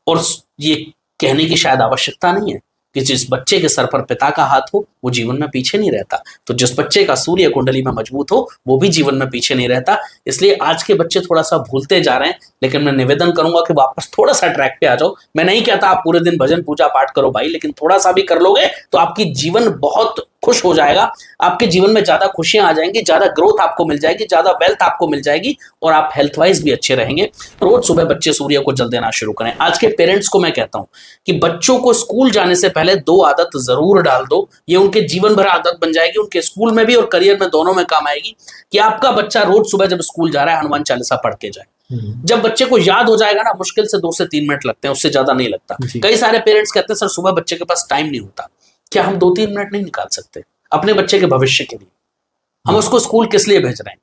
और ये कहने की शायद आवश्यकता नहीं है कि जिस बच्चे के सर पर पिता का हाथ हो वो जीवन में पीछे नहीं रहता। तो जिस बच्चे का सूर्य कुंडली में मजबूत हो वो भी जीवन में पीछे नहीं रहता। इसलिए आज के बच्चे थोड़ा सा भूलते जा रहे हैं, लेकिन मैं निवेदन करूंगा कि वापस थोड़ा सा ट्रैक पे आ जाओ। मैं नहीं कहता आप पूरे दिन भजन पूजा पाठ करो भाई, लेकिन थोड़ा सा भी कर लोगे तो आपकी जीवन बहुत खुश हो जाएगा। आपके जीवन में ज्यादा खुशियां आ जाएंगी, ज्यादा ग्रोथ आपको मिल जाएगी, ज्यादा वेल्थ आपको मिल जाएगी और आप हेल्थ वाइज भी अच्छे रहेंगे। रोज सुबह बच्चे सूर्य को जल देना शुरू करें। आज के पेरेंट्स को मैं कहता हूं कि बच्चों को स्कूल जाने से पहले 2 आदत जरूर डाल दो। ये उनके जीवन भर आदत बन जाएगी, उनके स्कूल में भी और करियर में दोनों में काम आएगी। कि आपका बच्चा रोज सुबह जब स्कूल जा रहा है हनुमान चालीसा पढ़ के जाए। जब बच्चे को याद हो जाएगा ना, मुश्किल से 2 से 3 मिनट लगते हैं, उससे ज्यादा नहीं लगता। कई सारे पेरेंट्स कहते हैं सर सुबह बच्चे के पास टाइम नहीं होता। क्या हम 2-3 मिनट नहीं निकाल सकते अपने बच्चे के भविष्य के लिए? हम उसको स्कूल किस लिए भेज रहे हैं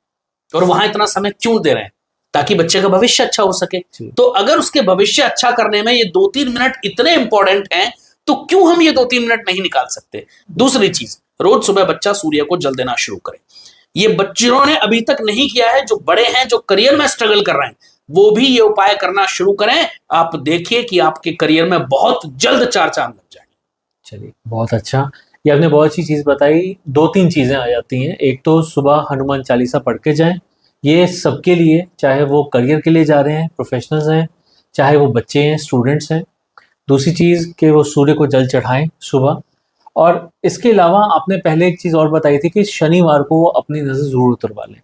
और वहां इतना समय क्यों दे रहे हैं? ताकि बच्चे का भविष्य अच्छा हो सके। तो अगर उसके भविष्य अच्छा करने में ये 2-3 मिनट इतने इंपॉर्टेंट हैं तो क्यों हम ये 2-3 मिनट नहीं निकाल सकते? दूसरी चीज, रोज सुबह बच्चा सूर्य को जल देना शुरू करे। ये बच्चों ने अभी तक नहीं किया है, जो बड़े हैं, जो करियर में स्ट्रगल कर रहे हैं, वो भी ये उपाय करना शुरू करें। आप देखिए कि आपके करियर में बहुत जल्द 4 चांद लग जाएंगे। चलिए, बहुत अच्छा। ये आपने बहुत अच्छी चीज़ बताई। 2-3 चीज़ें आ जाती हैं। एक तो सुबह हनुमान चालीसा पढ़ के जाएँ, ये सबके लिए, चाहे वो करियर के लिए जा रहे हैं, प्रोफेशनल्स हैं, चाहे वो बच्चे हैं, स्टूडेंट्स हैं। दूसरी चीज़ कि वो सूर्य को जल चढ़ाएँ सुबह। और इसके अलावा आपने पहले एक चीज़ और बताई थी कि शनिवार को वो अपनी नज़र ज़रूर उतरवा लें।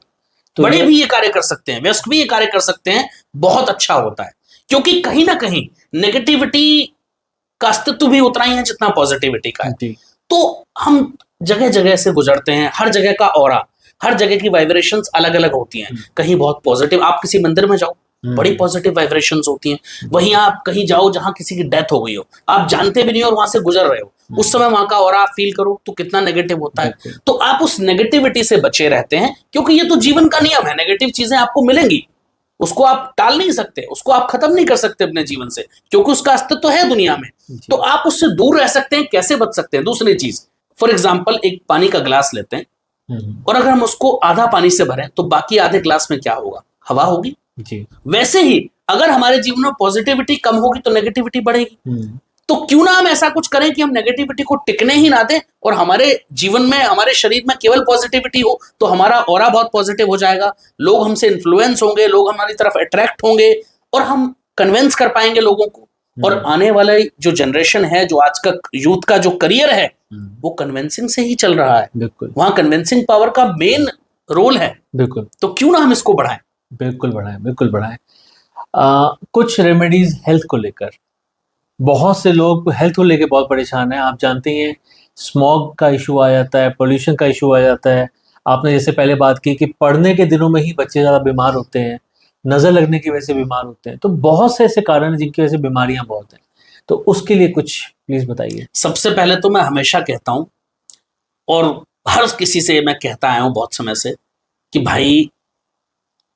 तो बड़े भी ये कार्य कर सकते हैं, वयस्क भी ये कार्य कर सकते हैं, बहुत अच्छा होता है। क्योंकि कहीं ना कहीं नेगेटिविटी का अस्तित्व भी उतना ही है जितना पॉजिटिविटी का है। जी, तो हम जगह जगह से गुजरते हैं, हर जगह का ऑरा, हर जगह की वाइब्रेशंस अलग अलग होती हैं। कहीं बहुत पॉजिटिव, आप किसी मंदिर में जाओ, बड़ी पॉजिटिव वाइब्रेशंस होती हैं। वहीं आप कहीं जाओ जहां किसी की डेथ हो गई हो, आप जानते भी नहीं हो और वहां से गुजर रहे हो, उस समय वहां का ऑरा आप फील करो तो कितना नेगेटिव होता है। बिल्कुल। तो आप उस नेगेटिविटी से बचे रहते हैं, क्योंकि ये तो जीवन का नियम है, नेगेटिव चीजें आपको मिलेंगी, उसको आप टाल नहीं सकते, उसको आप खत्म नहीं कर सकते अपने जीवन से, क्योंकि उसका अस्तित्व है दुनिया में। जी। तो आप उससे दूर रह सकते हैं। कैसे बच सकते हैं? दूसरी चीज, फॉर एग्जाम्पल एक पानी का गिलास लेते हैं और अगर हम उसको आधा पानी से भरें तो बाकी आधे गिलास में क्या होगा? हवा होगी। जी। वैसे ही अगर हमारे जीवन में पॉजिटिविटी कम होगी तो नेगेटिविटी बढ़ेगी। तो क्यों ना हम ऐसा कुछ करें कि हम नेगेटिविटी को टिकने ही ना दें और हमारे जीवन में, हमारे शरीर में केवल पॉजिटिविटी हो, तो हमारा ऑरा बहुत पॉजिटिव हो जाएगा, लोग हमसे इन्फ्लुएंस होंगे, लोग हमारी तरफ अट्रैक्ट होंगे और हम कन्विंस कर पाएंगे लोगों को। और आने वाला जो जनरेशन है, जो आज का यूथ का जो करियर है, वो कन्विंसिंग से ही चल रहा है। बिल्कुल। वहां कन्विंसिंग पावर का मेन रोल है। बिल्कुल। तो क्यों ना हम इसको बढ़ाएं। बिल्कुल बढ़ाएं, बिल्कुल बढ़ाएं। कुछ रेमेडीज हेल्थ को लेकर, बहुत से लोग हेल्थ को लेकर बहुत परेशान हैं। आप जानते हैं स्मॉग का इशू आ जाता है, पोल्यूशन का इशू आ जाता है। आपने जैसे पहले बात की कि पढ़ने के दिनों में ही बच्चे ज़्यादा बीमार होते हैं, नज़र लगने की वजह से बीमार होते हैं। तो बहुत से ऐसे कारण हैं जिनकी वजह से बीमारियां बहुत हैं। तो उसके लिए कुछ प्लीज़ बताइए। सबसे पहले तो मैं हमेशा कहता हूं और हर किसी से मैं कहता आया हूं बहुत समय से कि भाई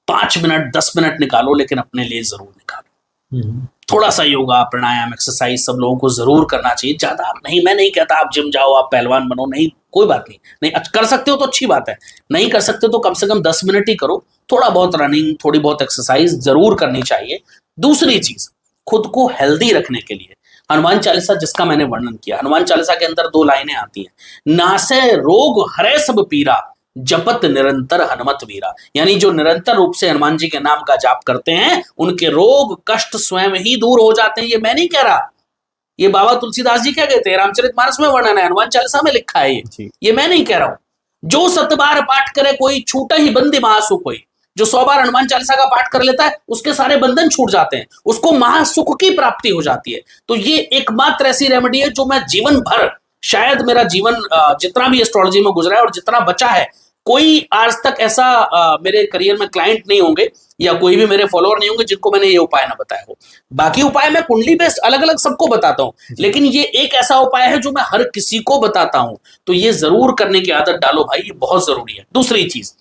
5 मिनट 10 मिनट निकालो, लेकिन अपने लिए जरूर निकालो। थोड़ा सा योगा, प्राणायाम, एक्सरसाइज सब लोगों को जरूर करना चाहिए। ज्यादा आप नहीं, मैं नहीं कहता आप जिम जाओ, आप पहलवान बनो, नहीं, कोई बात नहीं, नहीं कर सकते हो तो अच्छी बात है, नहीं कर सकते तो कम से कम 10 मिनट ही करो। थोड़ा बहुत रनिंग, थोड़ी बहुत एक्सरसाइज जरूर करनी चाहिए। दूसरी चीज, खुद को हेल्दी रखने के लिए हनुमान चालीसा, जिसका मैंने वर्णन किया, हनुमान चालीसा के अंदर 2 लाइनें आती हैं, नासे रोग हरे सब पीरा, जपत निरंतर हनुमत वीरा। यानी जो निरंतर रूप से हनुमान जी के नाम का जाप करते हैं, उनके रोग कष्ट स्वयं ही दूर हो जाते हैं। ये मैं नहीं कह रहा, ये बाबा तुलसीदास जी क्या कहते हैं, रामचरितमानस में वर्णन है, हनुमान चालीसा में लिखा है ये मैं नहीं कह रहा हूं। जो 7 बार पाठ करे कोई, छूटा ही बंदी महासुख कोई। जो 100 बार हनुमान चालीसा का पाठ कर लेता है, उसके सारे बंधन छूट जाते हैं, उसको महासुख की प्राप्ति हो जाती है। तो ये एकमात्र ऐसी रेमेडी है जो मैं जीवन भर, शायद मेरा जीवन जितना भी एस्ट्रोलॉजी में गुजरा है और जितना बचा है, कोई आज तक ऐसा मेरे करियर में क्लाइंट नहीं होंगे या कोई भी मेरे फॉलोअर नहीं होंगे जिनको मैंने ये उपाय ना बताया हो। बाकी उपाय मैं कुंडली बेस्ड अलग अलग सबको बताता हूं, लेकिन ये एक ऐसा उपाय है जो मैं हर किसी को बताता हूं। तो ये जरूर करने की आदत डालो भाई, ये बहुत जरूरी है। दूसरी चीज,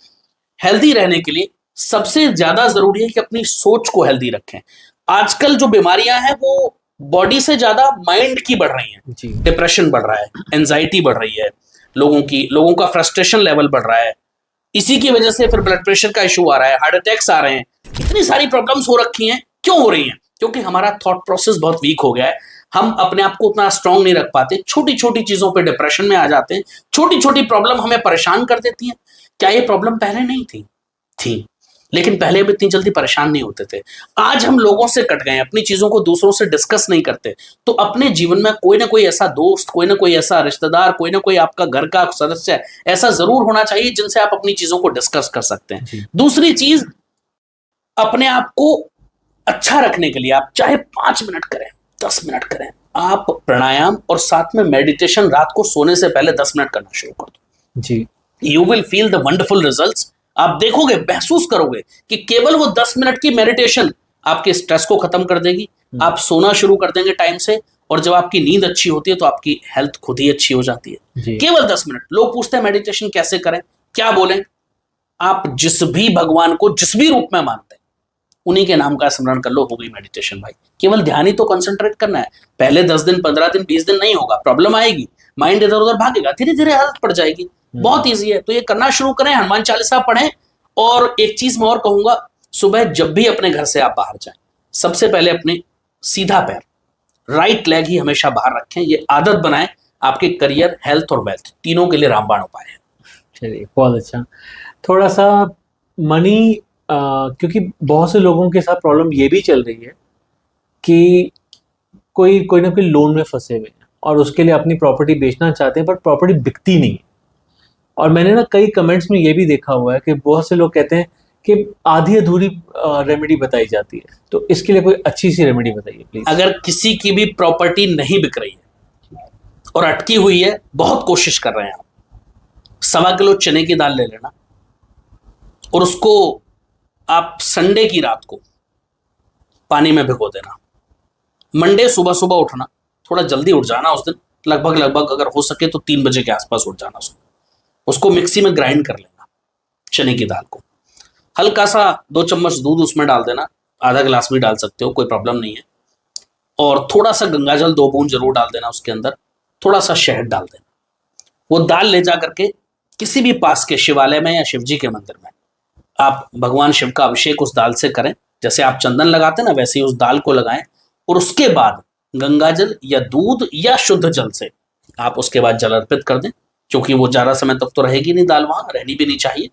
हेल्दी रहने के लिए सबसे ज्यादा जरूरी है कि अपनी सोच को हेल्दी रखें। आजकल जो बीमारियां हैं वो बॉडी से ज्यादा माइंड की बढ़ रही हैं। डिप्रेशन बढ़ रहा है, एंजाइटी बढ़ रही है, लोगों का फ्रस्ट्रेशन लेवल बढ़ रहा है। इसी की वजह से फिर ब्लड प्रेशर का इशू आ रहा है, हार्ट अटैक्स आ रहे हैं, इतनी सारी प्रॉब्लम्स हो रखी हैं। क्यों हो रही हैं? क्योंकि हमारा थॉट प्रोसेस बहुत वीक हो गया है। हम अपने आप को उतना स्ट्रांग नहीं रख पाते, छोटी छोटी चीजों पे डिप्रेशन में आ जाते हैं, छोटी छोटी प्रॉब्लम हमें परेशान कर देती हैं। क्या ये प्रॉब्लम पहले नहीं थी, लेकिन पहले भी इतनी जल्दी परेशान नहीं होते थे। आज हम लोगों से कट गए, अपनी चीजों को दूसरों से डिस्कस नहीं करते। तो अपने जीवन में कोई ना कोई ऐसा दोस्त, कोई ना कोई ऐसा रिश्तेदार, कोई ना कोई आपका घर का सदस्य ऐसा जरूर होना चाहिए जिनसे आप अपनी चीजों को डिस्कस कर सकते हैं। दूसरी चीज, अपने आप को अच्छा रखने के लिए आप चाहे 5 मिनट करें, 10 मिनट करें, आप प्राणायाम और साथ में मेडिटेशन रात को सोने से पहले 10 मिनट करना शुरू कर दो जी। You will feel the wonderful results. आप देखोगे, महसूस करोगे कि केवल वो 10 मिनट की मेडिटेशन आपके स्ट्रेस को खत्म कर देगी। आप सोना शुरू कर देंगे टाइम से, और जब आपकी नींद अच्छी होती है तो आपकी हेल्थ खुद ही अच्छी हो जाती है। केवल 10 मिनट। लोग पूछते हैं मेडिटेशन कैसे करें, क्या बोलें? आप जिस भी भगवान को जिस भी रूप में मानते हैं, उन्हीं के नाम का स्मरण कर लो, हो गई मेडिटेशन भाई। केवल ध्यान ही तो कंसंट्रेट करना है। पहले 10 दिन, 15 दिन, 20 दिन नहीं होगा, प्रॉब्लम आएगी, माइंड इधर उधर भागेगा, धीरे धीरे आदत पड़ जाएगी। बहुत ईजी है। तो ये करना शुरू करें, हनुमान चालीसा पढ़ें। और एक चीज मैं और कहूंगा, सुबह जब भी अपने घर से आप बाहर जाएं, सबसे पहले अपने सीधा पैर, राइट लेग ही हमेशा बाहर रखें। ये आदत बनाएं। आपके करियर, हेल्थ और वेल्थ तीनों के लिए रामबाण उपाय है। चलिए, बहुत अच्छा। थोड़ा सा मनी, क्योंकि बहुत से लोगों के साथ प्रॉब्लम ये भी चल रही है कि कोई कोई ना कोई लोन में फंसे हुए हैं और उसके लिए अपनी प्रॉपर्टी बेचना चाहते हैं, पर प्रॉपर्टी बिकती नहीं है। और मैंने ना कई कमेंट्स में ये भी देखा हुआ है कि बहुत से लोग कहते हैं कि आधी अधूरी रेमेडी बताई जाती है। तो इसके लिए कोई अच्छी सी रेमेडी बताइए प्लीज। अगर किसी की भी प्रॉपर्टी नहीं बिक रही है और अटकी हुई है, बहुत कोशिश कर रहे हैं आप, 1.25 किलो चने की दाल ले लेना और उसको आप संडे की रात को पानी में भिगो देना। मंडे सुबह सुबह उठना, थोड़ा जल्दी उठ जाना उस दिन, लगभग अगर हो सके तो 3 बजे के आसपास उठ जाना सुबह। उसको मिक्सी में ग्राइंड कर लेना चने की दाल को, हल्का सा 2 चम्मच दूध उसमें डाल देना, आधा गिलास भी डाल सकते हो, कोई प्रॉब्लम नहीं है। और थोड़ा सा गंगाजल 2 बूंद जरूर डाल देना उसके अंदर, थोड़ा सा शहद डाल देना। वो दाल ले जा करके किसी भी पास के शिवालय में या शिव जी के मंदिर में आप भगवान शिव का अभिषेक उस दाल से करें। जैसे आप चंदन लगाते हैं ना, वैसे ही उस दाल को लगाएं और उसके बाद गंगाजल या दूध या शुद्ध जल से आप उसके बाद जल अर्पित कर दें, क्योंकि वो ज्यादा समय तक तो रहेगी नहीं दाल, वहां रहनी भी नहीं चाहिए।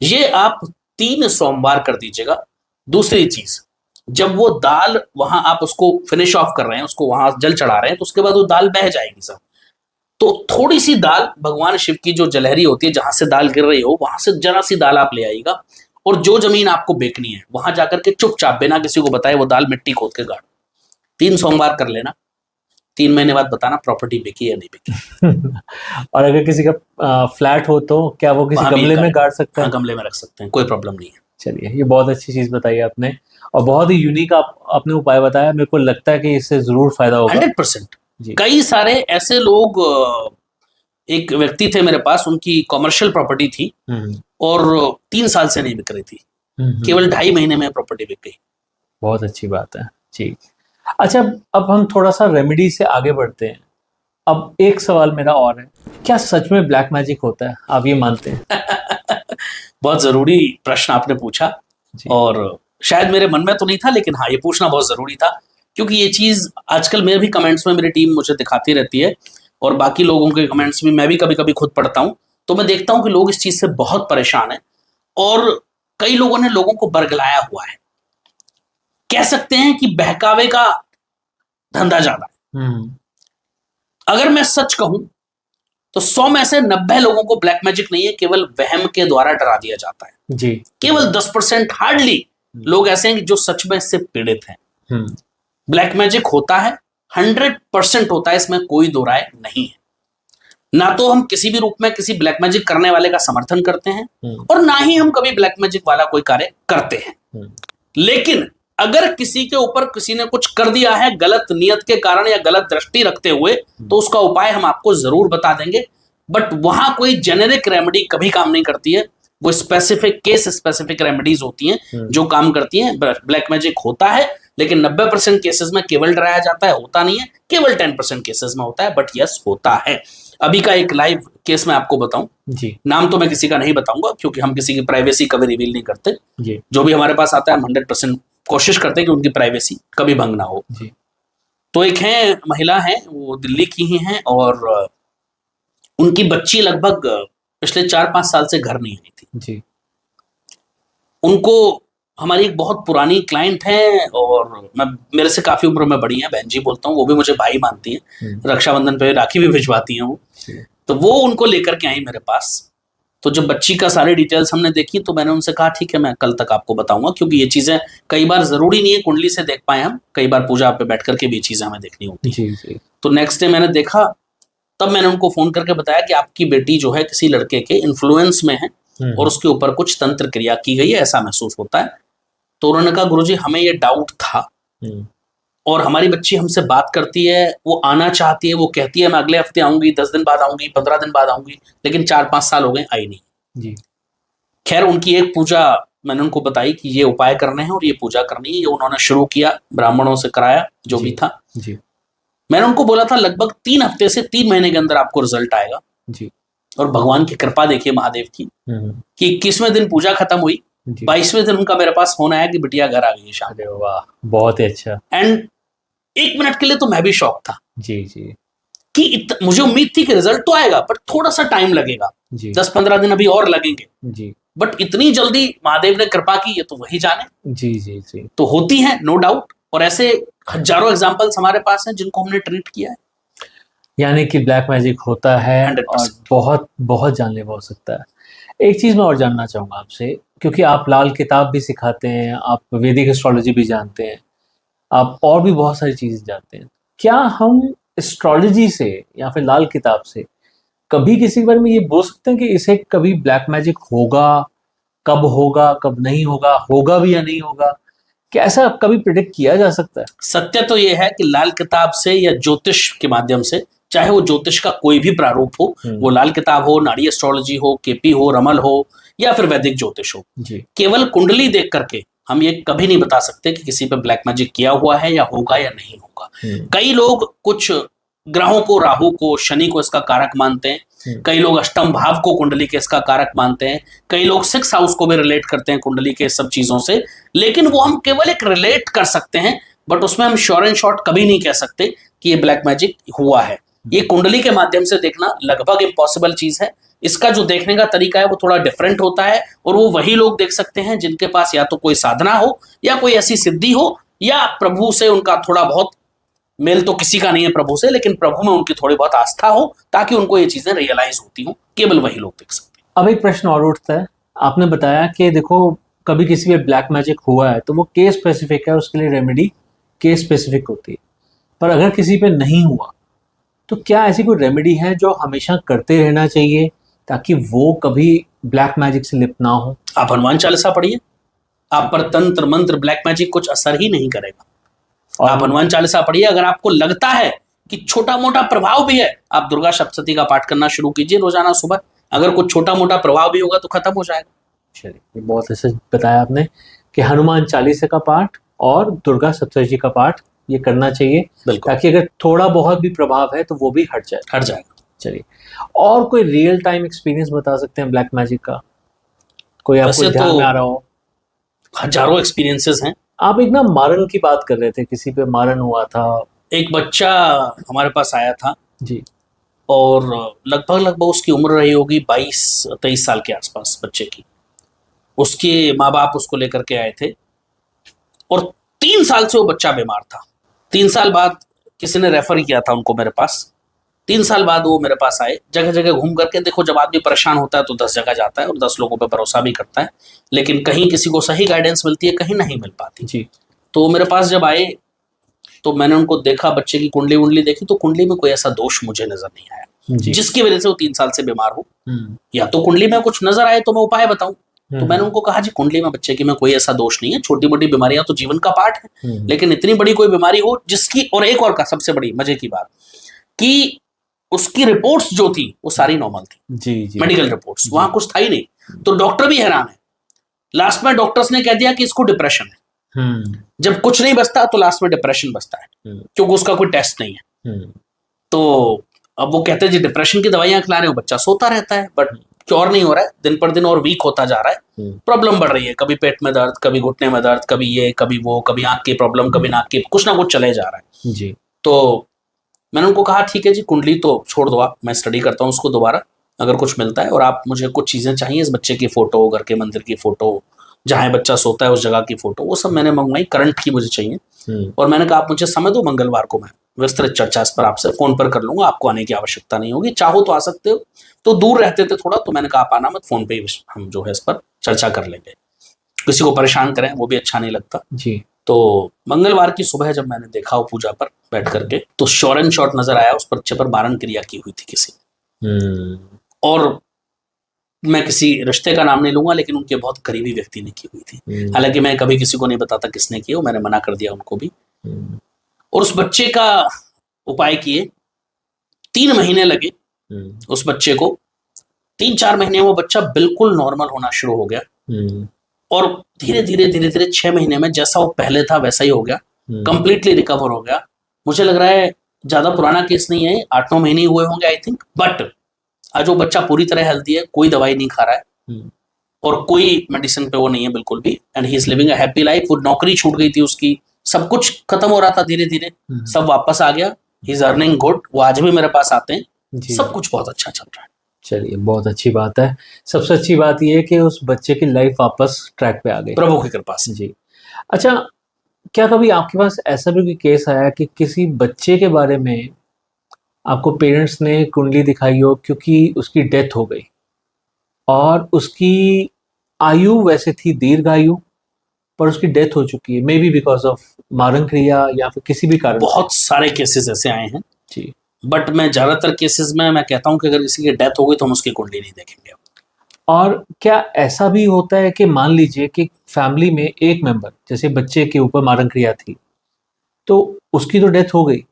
ये आप 3 सोमवार कर दीजिएगा। दूसरी चीज, जब वो दाल वहां आप उसको फिनिश ऑफ कर रहे हैं, उसको वहां जल चढ़ा रहे हैं, तो उसके बाद वो दाल बह जाएगी सब। तो थोड़ी सी दाल भगवान शिव की जो जलहरी होती है, जहां से दाल गिर रही हो वहां से जरा सी दाल आप ले आइएगा और जो जमीन आपको बेचनी है वहां जाकर के चुपचाप बिना किसी को बताए वो दाल मिट्टी खोद के गाड़। 3 सोमवार कर लेना, 3 महीने बाद बताना प्रॉपर्टी बिकी या नहीं बिकी। और अगर किसी का फ्लैट हो तो क्या वो किसी गमले में गाड़ सकता है? हाँ, गमले में रख सकते हैं, कोई प्रॉब्लम नहीं है। चलिए, ये बहुत अच्छी चीज बताई आपने और बहुत ही यूनिक आपने उपाय बताया। मेरे को लगता है कि इससे जरूर फायदा होगा। 100%। कई सारे ऐसे लोग, एक व्यक्ति थे मेरे पास, उनकी कॉमर्शियल प्रॉपर्टी थी और 3 साल से नहीं बिक रही थी, केवल 2.5 महीने में प्रॉपर्टी बिक गई। बहुत अच्छी बात है जी। अच्छा, अब हम थोड़ा सा रेमेडी से आगे बढ़ते हैं। अब एक सवाल मेरा और है, क्या सच में ब्लैक मैजिक होता है? आप ये मानते हैं? बहुत जरूरी प्रश्न आपने पूछा और शायद मेरे मन में तो नहीं था, लेकिन हाँ, ये पूछना बहुत जरूरी था, क्योंकि ये चीज आजकल मैं भी कमेंट्स में मेरी टीम मुझे दिखाती रहती है और बाकी लोगों के कमेंट्स भी मैं भी कभी कभी खुद पढ़ता हूं, तो मैं देखता हूं कि लोग इस चीज से बहुत परेशान हैं और कई लोगों ने लोगों को बरगलाया हुआ है। कह सकते हैं कि बहकावे का धंधा ज्यादा है। अगर मैं सच कहूं तो 100 में से 90 लोगों को ब्लैक मैजिक नहीं है, केवल वहम के द्वारा डरा दिया जाता है जी। केवल 10% हार्डली लोग ऐसे हैं जो सच में इससे पीड़ित हैं। ब्लैक मैजिक होता है, 100% होता है, इसमें कोई दो राय नहीं है। ना तो हम किसी भी रूप में किसी ब्लैक मैजिक करने वाले का समर्थन करते हैं और ना ही हम कभी ब्लैक मैजिक वाला कोई कार्य करते हैं। लेकिन अगर किसी के ऊपर किसी ने कुछ कर दिया है गलत नियत के कारण या गलत दृष्टि रखते हुए, तो उसका उपाय हम आपको जरूर बता देंगे। बट वहां कोई जेनेरिक रेमेडी कभी काम नहीं करती है, वो स्पेसिफिक केस स्पेसिफिक रेमेडीज होती हैं जो काम करती हैं। ब्लैक मैजिक होता है, लेकिन 90% केसेस में केवल डराया जाता है, होता नहीं है। केवल 10% केसेस में होता है, बट यस होता है। अभी का एक लाइव केस मैं आपको बताऊं जी, नाम तो मैं किसी का नहीं बताऊंगा क्योंकि हम किसी की प्राइवेसी कभी रिवील नहीं करते जी। जो भी हमारे पास आता है हम 100% कोशिश करते हैं कि उनकी प्राइवेसी कभी भंग ना हो जी। तो एक है महिला है, वो दिल्ली की ही हैं और उनकी बच्ची लगभग पिछले 4-5 साल से घर नहीं आई थी जी। उनको हमारी एक बहुत पुरानी क्लाइंट है और मेरे से काफी उम्र में बड़ी है, बहन जी बोलता हूँ, वो भी मुझे भाई मानती हैं, रक्षाबंधन पे राखी भी भिजवाती हैं वो। तो वो उनको लेकर के आई मेरे पास। तो जब बच्ची का सारी डिटेल्स हमने देखी तो मैंने उनसे कहा ठीक है, मैं कल तक आपको बताऊंगा, क्योंकि ये चीजें कई बार जरूरी नहीं है कुंडली से देख पाए हम, कई बार पूजा पे बैठ करके भी चीजें हमें देखनी होती है। तो नेक्स्ट डे मैंने देखा, तब मैंने उनको फोन करके बताया कि आपकी बेटी जो है किसी लड़के के इन्फ्लुएंस में है और उसके ऊपर कुछ तंत्र क्रिया की गई है, ऐसा महसूस होता है। तो उन्होंने कहा गुरुजी हमें ये डाउट था और हमारी बच्ची हमसे बात करती है, वो आना चाहती है, वो कहती है मैं अगले हफ्ते आऊंगी, 10 दिन बाद आऊंगी, 15 दिन बाद आऊंगी, लेकिन 4-5 साल हो गए आई नहीं जी। खैर उनकी एक पूजा मैंने उनको बताई कि ये उपाय करने हैं और ये पूजा करनी है, ये उन्होंने शुरू किया, ब्राह्मणों से कराया जो भी था जी। मैंने उनको बोला था लगभग 3 हफ्ते से 3 महीने के अंदर आपको रिजल्ट आएगा जी। और भगवान की कृपा देखिए महादेव की कि 21वें दिन पूजा खत्म हुई, 22वें दिन उनका मेरे पास फोन आया कि बिटिया घर आ गई है शाम। वाह, बहुत ही अच्छा। एंड 1 मिनट के लिए तो मैं भी शॉक था जी जी। कि मुझे उम्मीद थी कि रिजल्ट तो आएगा बट थोड़ा सा टाइम लगेगा, 10-15 दिन अभी और लगेंगे जी, बट इतनी जल्दी महादेव ने कृपा की, ये तो वही जाने। जी जी जी। तो होती है नो डाउट, और ऐसे हजारों एग्जांपल्स हमारे पास हैं जिनको हमने ट्रीट किया है। यानी कि ब्लैक मैजिक होता है 100%। और बहुत बहुत जानलेवा हो सकता है। एक चीज़ मैं और जानना चाहूँगा आपसे, क्योंकि आप लाल किताब भी सिखाते हैं, आप वैदिक एस्ट्रोलॉजी भी जानते हैं, आप और भी बहुत सारी चीज़ें जानते हैं। क्या हम एस्ट्रोलॉजी से या फिर लाल किताब से कभी किसी के बारे में ये बोल सकते हैं कि इसे कभी ब्लैक मैजिक होगा, कब नहीं होगा, होगा भी या नहीं होगा? क्या ऐसा कभी प्रिडिक्ट किया जा सकता है? सत्य तो यह है कि लाल किताब से या ज्योतिष के माध्यम से, चाहे वो ज्योतिष का कोई भी प्रारूप हो, वो लाल किताब हो, नाड़ी एस्ट्रोलॉजी हो, केपी हो, रमल हो, या फिर वैदिक ज्योतिष हो, जी, केवल कुंडली देख करके हम ये कभी नहीं बता सकते कि किसी पे ब्लैक मैजिक किया हुआ है या होगा या नहीं होगा। कई लोग कुछ ग्रहों को, राहु को, शनि को इसका कारक मानते हैं, कई लोग अष्टम भाव को कुंडली के इसका कारक मानते हैं, कई लोग 6 हाउस को भी रिलेट करते हैं कुंडली के सब चीजों से, लेकिन वो हम केवल एक रिलेट कर सकते हैं, बट उसमें हम श्योर एंड शॉर्ट कभी नहीं कह सकते कि ये ब्लैक मैजिक हुआ है। ये कुंडली के माध्यम से देखना लगभग इम्पॉसिबल चीज है। इसका जो देखने का तरीका है वो थोड़ा डिफरेंट होता है, और वो वही लोग देख सकते हैं जिनके पास या तो कोई साधना हो, या कोई ऐसी सिद्धि हो, या प्रभु से उनका थोड़ा बहुत मेल, तो किसी का नहीं है प्रभु से, लेकिन प्रभु में उनकी थोड़ी बहुत आस्था हो, ताकि उनको ये चीजें रियलाइज होती हो। केवल वही लोग देख सकते हैं। अब एक प्रश्न और उठता है, आपने बताया कि देखो कभी किसी पे ब्लैक मैजिक हुआ है तो वो केस स्पेसिफिक है, उसके लिए रेमेडी केस स्पेसिफिक होती है, पर अगर किसी पे नहीं हुआ तो क्या ऐसी कोई रेमेडी है जो हमेशा करते रहना चाहिए ताकि वो कभी ब्लैक मैजिक से लिप्त ना हो? आप हनुमान चालीसा पढ़िए, आप पर तंत्र मंत्र ब्लैक मैजिक कुछ असर ही नहीं करेगा। और आप हनुमान चालीसा पढ़िए। अगर आपको लगता है कि छोटा मोटा प्रभाव भी है, आप दुर्गा सप्तशती का पाठ करना शुरू कीजिए रोजाना सुबह। अगर कुछ छोटा मोटा प्रभाव भी होगा तो खत्म हो जाएगा। चलिए, ये बहुत ऐसे बताया आपने कि हनुमान चालीसा का पाठ और दुर्गा सप्तशती का पाठ ये करना चाहिए, बिल्कुल, ताकि अगर थोड़ा बहुत भी प्रभाव है तो वो भी हट जाएगा। चलिए, और कोई रियल टाइम एक्सपीरियंस बता सकते हैं ब्लैक मैजिक का, कोई आपको वैसे ध्यान तो में आ रहा हो? हजारों एक्सपीरियंसेस हैं। आप एक ना मारन की बात कर रहे थे, किसी पे मारन हुआ था। एक बच्चा हमारे पास आया था, जी, और लगभग उसकी उम्र रही होगी 22-23 साल के आसपास बच्चे की। उसके माँ बाप उसको लेकर के आए थे, और 3 साल से वो बच्चा बीमार था। 3 साल बाद किसी ने रेफर किया था उनको मेरे पास। 3 साल बाद वो मेरे पास आए, जगह जगह घूम करके। देखो, जब आदमी परेशान होता है तो 10 जगह जाता है और 10 लोगों पे भरोसा भी करता है, लेकिन कहीं किसी को सही गाइडेंस मिलती है, कहीं नहीं मिल पाती। जी, तो मेरे पास जब आए तो मैंने उनको देखा, बच्चे की कुंडली वुंडली देखी, तो कुंडली में कोई ऐसा दोष मुझे नजर नहीं आया जी, जिसकी वजह से वो 3 साल से बीमार हो। या तो कुंडली में कुछ नजर आए तो मैं उपाय बताऊं। तो मैंने उनको कहा जी, कुंडली में बच्चे की में कोई ऐसा दोष नहीं है, छोटी मोटी बीमारियां तो जीवन का पार्ट है, लेकिन इतनी बड़ी कोई बीमारी हो जिसकी, और एक और का सबसे बड़ी मजे की बात कि उसकी रिपोर्ट्स जो थी वो सारी नॉर्मल थी। जी, जी, मेडिकल रिपोर्ट्स, वहां कुछ था ही नहीं। तो डॉक्टर भी हैरान है। लास्ट में डॉक्टर्स ने कह दिया कि इसको डिप्रेशन है। जब कुछ नहीं बचता तो लास्ट में डिप्रेशन बचता है, क्योंकि उसका कोई टेस्ट नहीं है। तो अब वो कहते हैं जी डिप्रेशन की दवाइयां खिला रहे हो, बच्चा सोता रहता है, बट क्योर नहीं हो रहा है, दिन पर दिन और वीक होता जा रहा है, प्रॉब्लम बढ़ रही है, कभी पेट में दर्द, कभी घुटने में दर्द, कभी ये कभी वो, कभी आंख की प्रॉब्लम, कभी नाक की, कुछ ना कुछ चले जा रहा है। जी, तो मैंने उनको कहा ठीक है जी, कुंडली तो छोड़ दो आप, मैं स्टडी करता हूँ उसको दोबारा, अगर कुछ मिलता है, और आप मुझे कुछ चीजें चाहिए, इस बच्चे की फोटो, घर के मंदिर की फोटो, जहाँ बच्चा सोता है उस जगह की फोटो, वो सब मैंने मंगवाई, करंट की मुझे चाहिए। और मैंने कहा आप मुझे समय दो, मंगलवार को मैं विस्तृत चर्चा इस पर आपसे फोन पर कर लूंगा, आपको आने की आवश्यकता नहीं होगी, चाहो तो आ सकते हो। तो दूर रहते थे थोड़ा, तो मैंने कहा आप आना मत, फोन पे हम जो है इस पर चर्चा कर लेंगे, किसी को परेशान करें वो भी अच्छा नहीं लगता जी। तो मंगलवार की सुबह जब मैंने देखा वो पूजा पर बैठ करके, तो श्योर एंड शॉर्ट नजर आया, उस बच्चे पर मारण क्रिया की हुई थी किसी ने। और मैं किसी रिश्ते का नाम नहीं लूंगा, लेकिन उनके बहुत करीबी व्यक्ति ने की हुई थी। हालांकि मैं कभी किसी को नहीं बताता किसने की, मैंने मना कर दिया उनको भी। और उस बच्चे का उपाय किए, 3 महीने लगे उस बच्चे को। 3-4 महीने में वो बच्चा बिल्कुल नॉर्मल होना शुरू हो गया, और धीरे धीरे 6 महीने में जैसा वो पहले था वैसा ही हो गया, कंप्लीटली रिकवर हो गया। मुझे लग रहा है ज्यादा पुराना केस नहीं है, 8-9 महीने हुए होंगे आई थिंक। बट आज वो बच्चा पूरी तरह हेल्दी है, कोई दवाई नहीं खा रहा है और कोई मेडिसिन पे वो नहीं है बिल्कुल भी, and he is living a happy life. वो नौकरी छूट गई थी उसकी, सब कुछ खत्म हो रहा था धीरे धीरे, सब वापस आ गया, ही इज अर्निंग गुड, वो आज भी मेरे पास आते हैं, जी। सब कुछ बहुत अच्छा चल रहा है। चलिए, बहुत अच्छी बात है। सबसे अच्छी बात ये है कि उस बच्चे की लाइफ वापस ट्रैक पे आ गई। प्रभु की कृपा से। जी। अच्छा, क्या कभी आपके पास ऐसा भी कोई केस आया कि किसी बच्चे के बारे में आपको पेरेंट्स ने कुंडली दिखाई हो क्योंकि उसकी डेथ हो गई और उसकी आयु वैसे थी दीर्घायु, पर उसकी डेथ हो चुकी है, मे बी बिकॉज ऑफ मारण क्रिया या फिर किसी भी कारण से? बहुत सारे केसेस ऐसे आए हैं, जी। बट मैं ज्यादातर केसेस में मैं कहता हूं कि अगर किसी की डेथ हो गई तो हम उसकी कुंडली नहीं देखेंगे। और क्या ऐसा भी होता है कि मान लीजिए कि फैमिली में एक मेंबर, जैसे बच्चे के ऊपर मारण क्रिया थी, तो उसकी तो डेथ हो गई,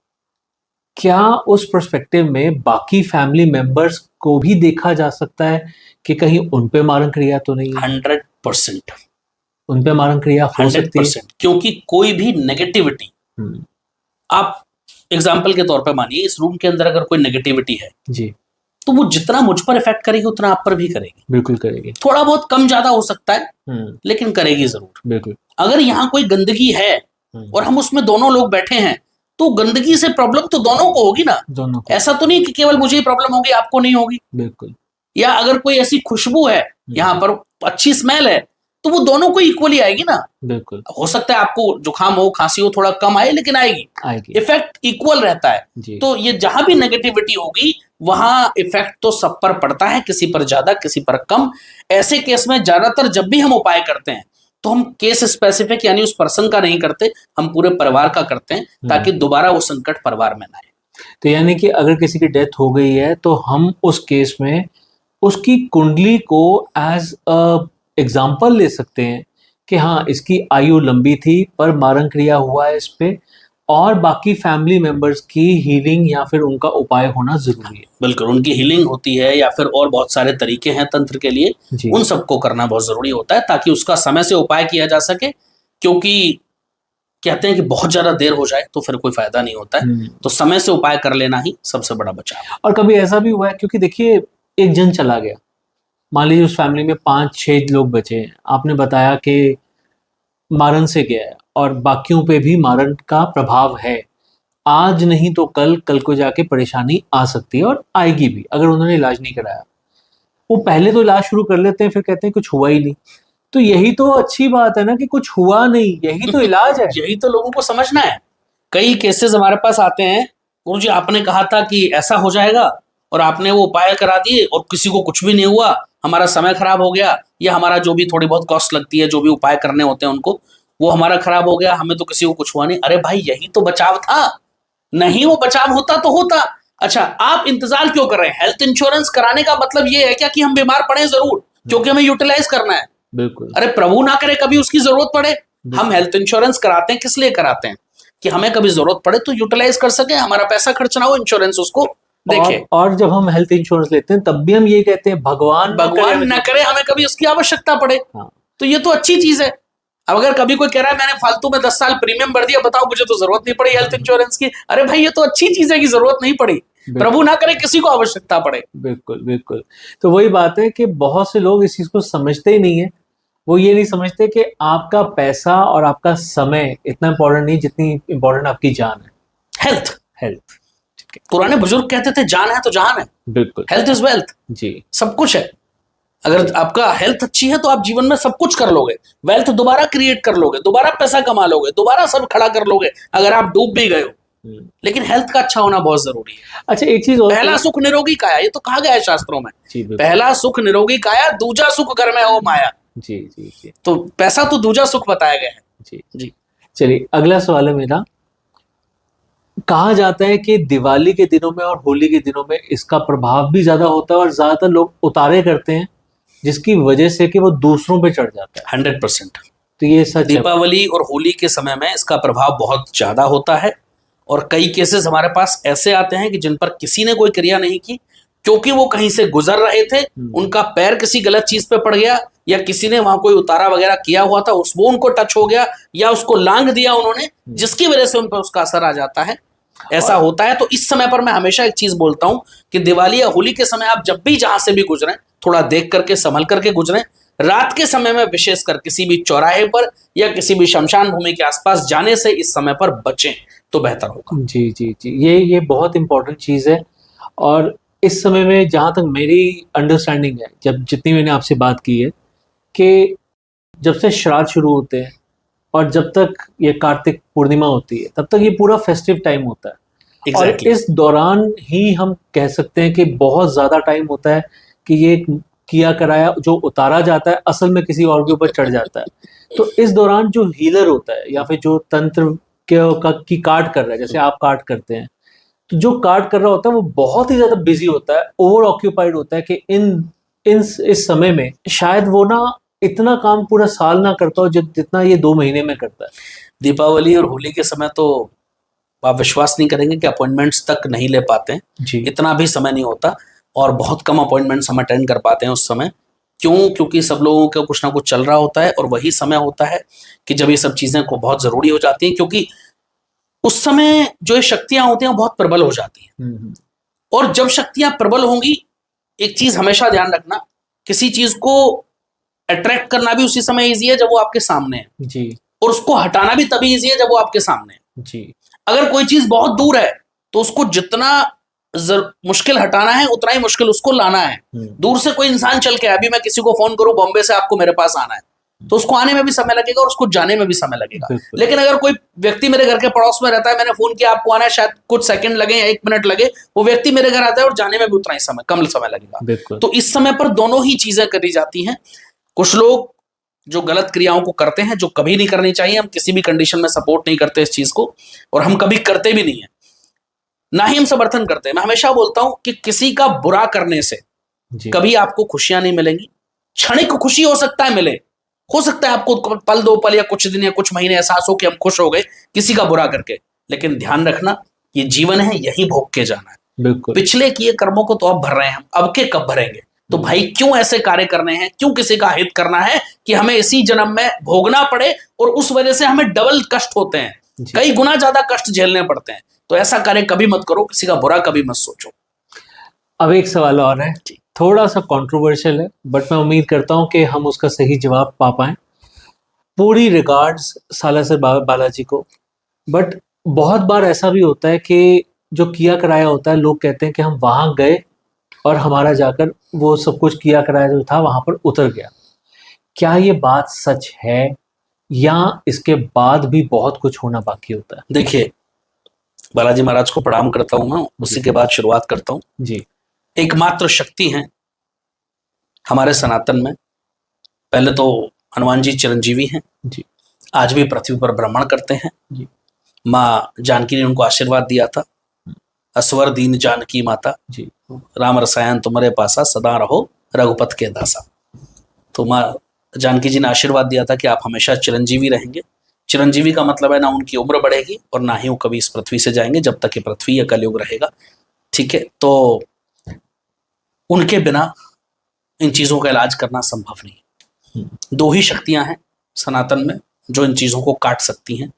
क्या उस पर्सपेक्टिव में बाकी फैमिली मेंबर्स को भी देखा जा सकता है कि कहीं उन पे मारण क्रिया तो नहीं है? 100%, उन पे मारण क्रिया हो सकती है। 100%, क्योंकि कोई भी नेगेटिविटी, हम्म, आप एग्जाम्पल के तौर पे मानिए इस रूम के अंदर अगर कोई नेगेटिविटी है जी, तो वो जितना मुझ पर इफेक्ट करेगी उतना आप पर भी करेगी। बिल्कुल करेगी। थोड़ा बहुत कम ज्यादा हो सकता है, हम्म, लेकिन करेगी जरूर। बिल्कुल। अगर यहाँ कोई गंदगी है और हम उसमें दोनों लोग बैठे हैं तो गंदगी से प्रॉब्लम तो दोनों को होगी ना। दोनों को। ऐसा तो नहीं कि केवल मुझे ही प्रॉब्लम होगी, आपको नहीं होगी। बिल्कुल। या अगर कोई ऐसी खुशबू है यहाँ पर, अच्छी स्मेल है, तो वो दोनों को इक्वली आएगी ना। बिल्कुल हो सकता है आपको जुकाम हो, खांसी हो, थोड़ा कम आए, लेकिन आएगी। आएगी। इफेक्ट इक्वल रहता है। जी। तो ये जहां भी नेगेटिविटी होगी वहां इफेक्ट तो सब पर पड़ता है, किसी पर ज्यादा किसी पर कम। ऐसे केस में ज्यादातर जब भी हम उपाय करते हैं तो हम केस स्पेसिफिक यानी उस पर्सन का नहीं करते, हम पूरे परिवार का करते हैं, ताकि दोबारा वो संकट परिवार में ना आए। तो यानी कि अगर किसी की डेथ हो गई है तो हम उस केस में उसकी कुंडली को एज अ एग्जाम्पल ले सकते हैं कि हाँ, इसकी आयु लंबी थी पर मारण क्रिया हुआ है इस पे, और बाकी फैमिली मेंबर्स की हीलिंग या फिर उनका उपाय होना जरूरी है। बिल्कुल, उनकी हीलिंग होती है या फिर और बहुत सारे तरीके हैं तंत्र के लिए, जी। उन सबको करना बहुत जरूरी होता है ताकि उसका समय से उपाय किया जा सके। क्योंकि कहते हैं कि बहुत ज्यादा देर हो जाए तो फिर कोई फायदा नहीं होता है, तो समय से उपाय कर लेना ही सबसे बड़ा बचाव है। और कभी ऐसा भी हुआ है, क्योंकि देखिए एक जन चला गया, मान लीजिए उस फैमिली में 5-6 लोग बचे हैं, आपने बताया कि मारण से गया है और बाकियों पे भी मारण का प्रभाव है, आज नहीं तो कल, कल को जाके परेशानी आ सकती है और आएगी भी अगर उन्होंने इलाज नहीं कराया। वो पहले तो इलाज शुरू कर लेते हैं, फिर कहते हैं कुछ हुआ ही नहीं। तो यही तो अच्छी बात है ना कि कुछ हुआ नहीं, यही तो इलाज है। यही तो लोगों को समझना है। कई केसेस हमारे पास आते हैं, गुरुजी आपने कहा था कि ऐसा हो जाएगा और आपने वो उपाय करा दिए और किसी को कुछ भी नहीं हुआ, हमारा समय खराब हो गया, या हमारा जो भी थोड़ी बहुत कॉस्ट लगती है, जो भी उपाय करने होते हैं उनको, वो हमारा खराब हो गया, हमें तो किसी को कुछ हुआ नहीं। अरे भाई, यही तो बचाव था, नहीं वो बचाव होता तो होता। अच्छा, आप इंतजार क्यों कर रहे हैं? हेल्थ इंश्योरेंस कराने का मतलब ये है क्या कि हम बीमार पड़े जरूर, क्योंकि हमें यूटिलाइज करना है। बिल्कुल। अरे प्रभु ना करे कभी उसकी जरूरत पड़े। हम हेल्थ इंश्योरेंस कराते हैं किस लिए कराते हैं? कि हमें कभी जरूरत पड़े तो यूटिलाइज कर सके, हमारा पैसा खर्च ना हो, इंश्योरेंस उसको देखे। और जब हम हेल्थ इंश्योरेंस लेते हैं तब भी हम ये कहते हैं भगवान न करे हमें कभी उसकी आवश्यकता पड़े। हाँ। तो ये तो अच्छी चीज है। अब अगर कभी कोई कह रहा है मैंने फालतू में 10 साल प्रीमियम भर दिया, बताओ मुझे तो जरूरत नहीं पड़ी हेल्थ इंश्योरेंस की, अरे भाई ये तो अच्छी चीज है कि जरूरत नहीं पड़ी। प्रभु ना करे किसी को आवश्यकता पड़े। बिल्कुल बिल्कुल। तो वही बात है कि बहुत से लोग इस चीज को समझते ही नहीं है। वो ये नहीं समझते कि आपका पैसा और आपका समय इतना इंपॉर्टेंट नहीं जितनी इंपॉर्टेंट आपकी जान है। Health, health. पुराने बुजुर्ग कहते थे जान है तो जहान है। बिल्कुल। Health is wealth. जी। सब कुछ है। अगर आपका हेल्थ अच्छी है तो आप जीवन में सब कुछ कर लोगे, वेल्थ दोबारा क्रिएट कर लोगे, दोबारा पैसा कमा लोगे, दोबारा सब खड़ा कर लोगे अगर आप डूब भी गए हो। लेकिन हेल्थ का अच्छा होना बहुत जरूरी है। अच्छा, एक चीज और, पहला सुख निरोगी काया, ये तो कहा गया है शास्त्रों में। पहला सुख निरोगी काया, दूजा सुख घर में हो माया। जी जी जी। तो पैसा तो दूजा सुख बताया गया है। जी जी। चलिए, अगला सवाल है मेरा। कहा जाता है कि दिवाली के दिनों में और होली के दिनों में इसका प्रभाव भी ज्यादा होता है और ज्यादातर लोग उतारे करते हैं, जिसकी वजह से कि वो दूसरों पे चढ़ जाता है। 100%। तो ये सच है। दीपावली और होली के समय में इसका प्रभाव बहुत ज्यादा होता है और कई केसेस हमारे पास ऐसे आते हैं कि जिन पर किसी ने कोई क्रिया नहीं की, क्योंकि वो कहीं से गुजर रहे थे, उनका पैर किसी गलत चीज पे पड़ गया या किसी ने वहां कोई उतारा वगैरह किया हुआ था, वो उनको टच हो गया या उसको लांग दिया उन्होंने, जिसकी वजह से उन पर उसका असर आ जाता है। ऐसा होता है। तो इस समय पर मैं हमेशा एक चीज बोलता हूं कि दिवाली या होली के समय आप जब भी जहां से भी गुजरें, थोड़ा देख करके संभल करके गुजरें। रात के समय में विशेषकर किसी भी चौराहे पर या किसी भी शमशान भूमि के आसपास जाने से इस समय पर बचें। तो बेहतर होगा। जी जी जी, ये बहुत इंपॉर्टेंट चीज़ है। और इस समय में जहाँ तक मेरी अंडरस्टैंडिंग है, जब जितनी मैंने आपसे बात की है, कि जब से श्राद्ध शुरू होते हैं और जब तक ये कार्तिक पूर्णिमा होती है, तब तक ये पूरा फेस्टिव टाइम होता है। और एग्जैक्टली इस दौरान ही हम कह सकते हैं कि बहुत ज़्यादा टाइम होता है कि ये किया कराया जो उतारा जाता है असल में किसी और के ऊपर चढ़ जाता है। तो इस दौरान जो हीलर होता है या फिर जो तंत्र की काट कर रहा है, जैसे आप काट करते हैं, तो जो काट कर रहा होता है वो बहुत ही ज़्यादा बिजी होता है, ओवर ऑक्यूपाइड होता है कि इस समय में शायद वो ना इतना काम पूरा साल ना करता हो जितना ये 2 महीने में करता है। दीपावली और होली के समय तो आप विश्वास नहीं करेंगे कि अपॉइंटमेंट्स तक नहीं ले पाते हैं, जी इतना भी समय नहीं होता, और बहुत कम अपॉइंटमेंट्स हम अटेंड कर पाते हैं उस समय। क्यों? क्योंकि सब लोगों का कुछ ना कुछ चल रहा होता है, और वही समय होता है कि जब ये सब चीज़ें को बहुत ज़रूरी हो जाती हैं, क्योंकि उस समय जो ये शक्तियां होती हैं वो बहुत प्रबल हो जाती हैं। हम्म, और जब शक्तियां प्रबल होंगी, एक चीज हमेशा ध्यान रखना, किसी चीज को अट्रैक्ट करना भी उसी समय इजी है जब वो आपके सामने है, जी और उसको हटाना भी तभी इजी है जब वो आपके सामने है। जी अगर कोई चीज बहुत दूर है तो उसको जितना मुश्किल हटाना है उतना ही मुश्किल उसको लाना है। दूर से कोई इंसान चल के, अभी मैं किसी को फोन करूं बॉम्बे से, आपको मेरे पास आना है, तो उसको आने में भी समय लगेगा और उसको जाने में भी समय लगेगा। बिल्कुल लेकिन अगर कोई व्यक्ति मेरे घर के पड़ोस में रहता है, मैंने फोन किया आपको आना है, शायद कुछ सेकंड लगे या 1 मिनट लगे, वो व्यक्ति मेरे घर आता है और जाने में भी उतना ही समय, कम समय लगेगा। बिल्कुल तो इस समय पर दोनों ही चीजें करी जाती हैं। कुछ लोग जो गलत क्रियाओं को करते हैं, जो कभी नहीं करनी चाहिए, हम किसी भी कंडीशन में सपोर्ट नहीं करते इस चीज को, और हम कभी करते भी नहीं है, ना ही हम समर्थन करते हैं। मैं हमेशा बोलता हूं कि किसी का बुरा करने से जी कभी आपको खुशियां नहीं मिलेंगी। क्षणिक खुशी हो सकता है मिले, हो सकता है आपको पल 2 पल या कुछ दिन या कुछ महीने एहसास हो कि हम खुश हो गए किसी का बुरा करके, लेकिन ध्यान रखना ये जीवन है, यही भोग के जाना है। बिल्कुल पिछले किए कर्मों को तो अब भर रहे हैं हम, अब के कब भरेंगे? तो भाई क्यों ऐसे कार्य करने हैं, क्यों किसी का हित करना है कि हमें इसी जन्म में भोगना पड़े, और उस वजह से हमें डबल कष्ट होते हैं, जी। कई गुना ज्यादा कष्ट झेलने पड़ते हैं। तो ऐसा कार्य कभी मत करो, किसी का बुरा कभी मत सोचो। अब एक सवाल और है, जी। थोड़ा सा कंट्रोवर्शियल है, बट मैं उम्मीद करता हूँ कि हम उसका सही जवाब पा पाएं। पूरी रिगार्ड्स सालासर बालाजी को, बट बहुत बार ऐसा भी होता है कि जो किया कराया होता है, लोग कहते हैं कि हम वहां गए और हमारा जाकर वो सब कुछ किया कराया जो था वहां पर उतर गया। क्या ये बात सच है या इसके बाद भी बहुत कुछ होना बाकी होता है? देखिए, बालाजी महाराज को प्रणाम करता हूं मैं, उसी के बाद शुरुआत करता हूं। जी एकमात्र शक्ति है हमारे सनातन में, पहले तो हनुमान जी चिरंजीवी हैं, जी आज भी पृथ्वी पर भ्रमण करते हैं। जी माँ जानकी ने उनको आशीर्वाद दिया था, असवर दीन जानकी माता, जी राम रसायन तुम्हारे पासा, सदा रहो रघुपत के दासा। तो माँ जानकी जी ने आशीर्वाद दिया था कि आप हमेशा चिरंजीवी रहेंगे। चिरंजीवी का मतलब है ना उनकी उम्र बढ़ेगी और ना ही वो कभी इस पृथ्वी से जाएंगे जब तक ये पृथ्वी या कलयुग रहेगा। ठीक है, तो उनके बिना इन चीजों का इलाज करना संभव नहीं। दो ही शक्तियां हैं सनातन में जो इन चीजों को काट सकती हैं।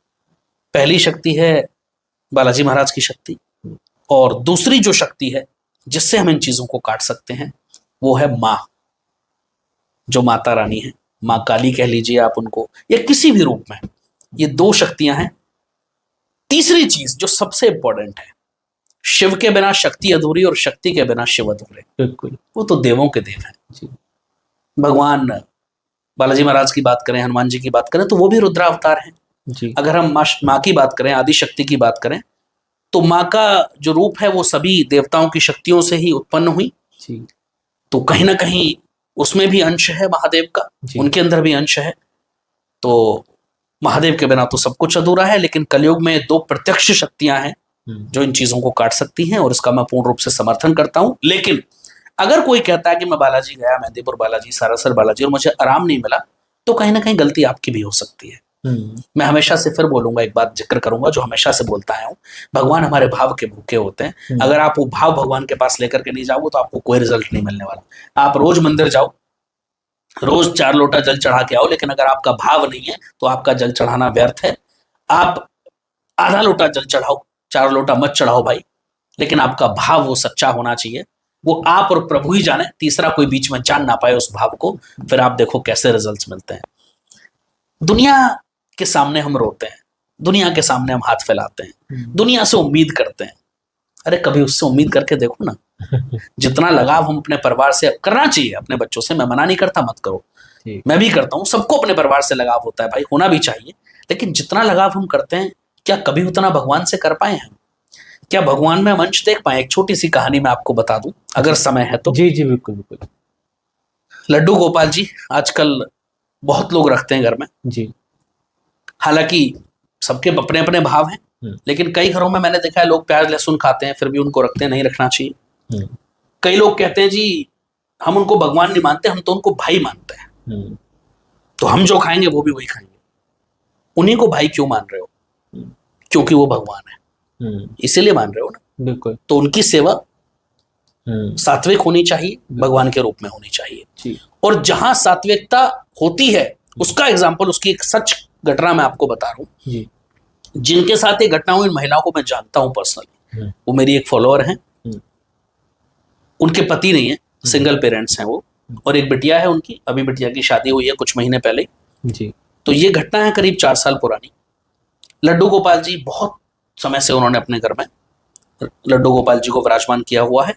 पहली शक्ति है बालाजी महाराज की शक्ति, और दूसरी जो शक्ति है जिससे हम इन चीजों को काट सकते हैं वो है माँ, जो माता रानी है, माँ काली कह लीजिए आप उनको, या किसी भी रूप में। ये दो शक्तियां हैं। तीसरी चीज जो सबसे इंपॉर्टेंट है, शिव के बिना शक्ति अधूरी और शक्ति के बिना शिव अधूरे। बिल्कुल वो तो देवों के देव हैं। जी भगवान बालाजी महाराज की बात करें, हनुमान जी की बात करें, तो वो भी रुद्रावतार हैं। जी अगर हम माँ की बात करें, आदि शक्ति की बात करें, तो माँ का जो रूप है वो सभी देवताओं की शक्तियों से ही उत्पन्न हुई। जी तो कहीं ना कहीं उसमें भी अंश है महादेव का, उनके अंदर भी अंश है। तो महादेव के बिना तो सब कुछ अधूरा है। लेकिन कलयुग में दो प्रत्यक्ष शक्तियां हैं जो इन चीजों को काट सकती हैं, और इसका मैं पूर्ण रूप से समर्थन करता हूं। लेकिन अगर कोई कहता है कि मैं बालाजी गया, मेहंदीपुर बालाजी, सारासर बालाजी, और मुझे आराम नहीं मिला, तो कहीं ना कहीं गलती आपकी भी हो सकती है। मैं हमेशा से फिर बोलूंगा, एक बात जिक्र करूंगा जो हमेशा से बोलता आया हूं, भगवान हमारे भाव के भूखे होते हैं। अगर आप वो भाव भगवान के पास लेकर के नहीं जाओगे तो आपको कोई रिजल्ट नहीं मिलने वाला। आप रोज मंदिर जाओ, रोज 4 लोटा जल चढ़ा के आओ, लेकिन अगर आपका भाव नहीं है तो आपका जल चढ़ाना व्यर्थ है। आप आधा लोटा जल चढ़ाओ, 4 लोटा मत चढ़ाओ भाई, लेकिन आपका भाव वो सच्चा होना चाहिए। वो आप और प्रभु ही जाने, तीसरा कोई बीच में जान ना पाए उस भाव को। फिर आप देखो कैसे रिजल्ट्स मिलते हैं। दुनिया के सामने हम रोते हैं, दुनिया के सामने हम हाथ फैलाते हैं, दुनिया से उम्मीद करते हैं। अरे कभी उससे उम्मीद करके देखो ना। जितना लगाव हम अपने परिवार से करना चाहिए अपने बच्चों से, मैं मना नहीं करता, मत करो, मैं भी करता हूँ, सबको अपने परिवार से लगाव होता है भाई, होना भी चाहिए। लेकिन जितना लगाव हम करते हैं, क्या कभी उतना भगवान से कर पाए हैं? क्या भगवान में हम अंश देख पाए? एक छोटी सी कहानी मैं आपको बता दूं, अगर समय है तो। जी जी बिल्कुल बिल्कुल। लड्डू गोपाल जी आजकल बहुत लोग रखते हैं घर में जी। हालांकि सबके अपने अपने भाव हैं, लेकिन कई घरों में मैंने देखा है लोग प्याज लहसुन खाते हैं फिर भी उनको रखते हैं, नहीं रखना चाहिए। कई लोग कहते हैं जी हम उनको भगवान नहीं मानते, हम तो उनको भाई मानते हैं, तो हम जो खाएंगे वो भी वही खाएंगे। उन्हीं को भाई क्यों मान रहे हो? क्योंकि वो भगवान है, इसीलिए मान रहे हो ना। बिल्कुल। तो उनकी सेवा सात्विक होनी चाहिए, भगवान के रूप में होनी चाहिए। और जहां सात्विकता होती है उसका एग्जाम्पल, उसकी एक सच घटना मैं आपको बता रहा हूँ। जिनके साथ ये घटना हुई, इन महिलाओं को मैं जानता हूं पर्सनली, वो मेरी एक फॉलोअर हैं। उनके पति नहीं है, सिंगल पेरेंट्स हैं वो, और एक बिटिया है उनकी, अभी बिटिया की शादी हुई है कुछ महीने पहले जी। तो ये घटना है करीब 4 साल पुरानी। लड्डू गोपाल जी बहुत समय से उन्होंने अपने घर में लड्डू गोपाल जी को विराजमान किया हुआ है,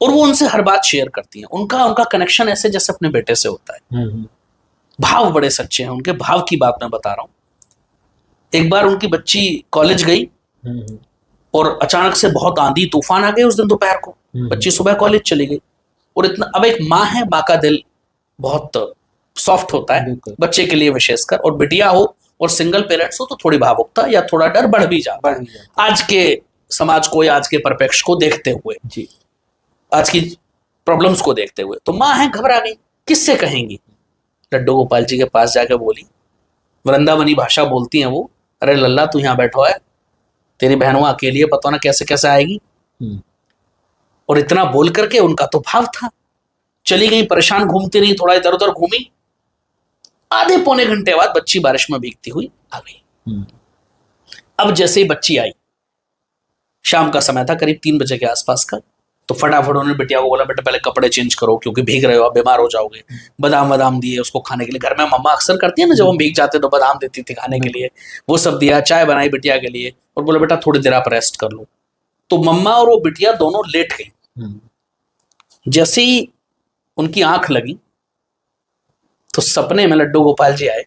और वो उनसे हर बात शेयर करती हैं। उनका कनेक्शन ऐसे जैसे अपने बेटे से होता है। भाव बड़े सच्चे हैं उनके, भाव की बात मैं बता रहा हूं। एक बार उनकी बच्ची कॉलेज गई और अचानक से बहुत आंधी तूफान आ गए उस दिन दोपहर को, बच्ची सुबह कॉलेज चली गई। और इतना, अब एक माँ है, माँ का दिल बहुत सॉफ्ट होता है बच्चे के लिए विशेषकर, और बिटिया हो और सिंगल पेरेंट्स हो तो थोड़ी भावुकता या थोड़ा डर बढ़ भी जाता है आज के समाज को या आज के परिप्रेक्ष्य को देखते हुए जी, आज की प्रॉब्लम्स को देखते हुए। तो माँ है, घबरा गई, किससे कहेंगी? लड्डू गोपाल जी के पास जाकर बोली, वृंदावनी भाषा बोलती हैं वो, अरे लल्ला तू यहाँ बैठो है, तेरी बहन वहां अकेली है, पता ना कैसे कैसे आएगी। और इतना बोल करके उनका तो भाव था, चली गई, परेशान घूमती रही, थोड़ा इधर उधर घूमी। आधे पौने घंटे बाद बच्ची बारिश में भीगती हुई आ गई। अब जैसे ही बच्ची आई, शाम का समय था, करीब 3 बजे के आसपास का, तो फटाफट उन्होंने बिटिया को बोला, बेटा पहले कपड़े चेंज करो क्योंकि भीग रहे हो, आप बीमार हो जाओगे। बादाम दिए उसको खाने के लिए, घर में मम्मा अक्सर करती है ना, जब हम भीग जाते तो बादाम देती थी खाने के लिए, वो सब दिया, चाय बनाई बिटिया के लिए, और बोला बेटा थोड़ी देर आप रेस्ट कर लो। तो मम्मा और वो बिटिया दोनों लेट गई। जैसे ही उनकी आंख लगी तो सपने में लड्डू गोपाल जी आए,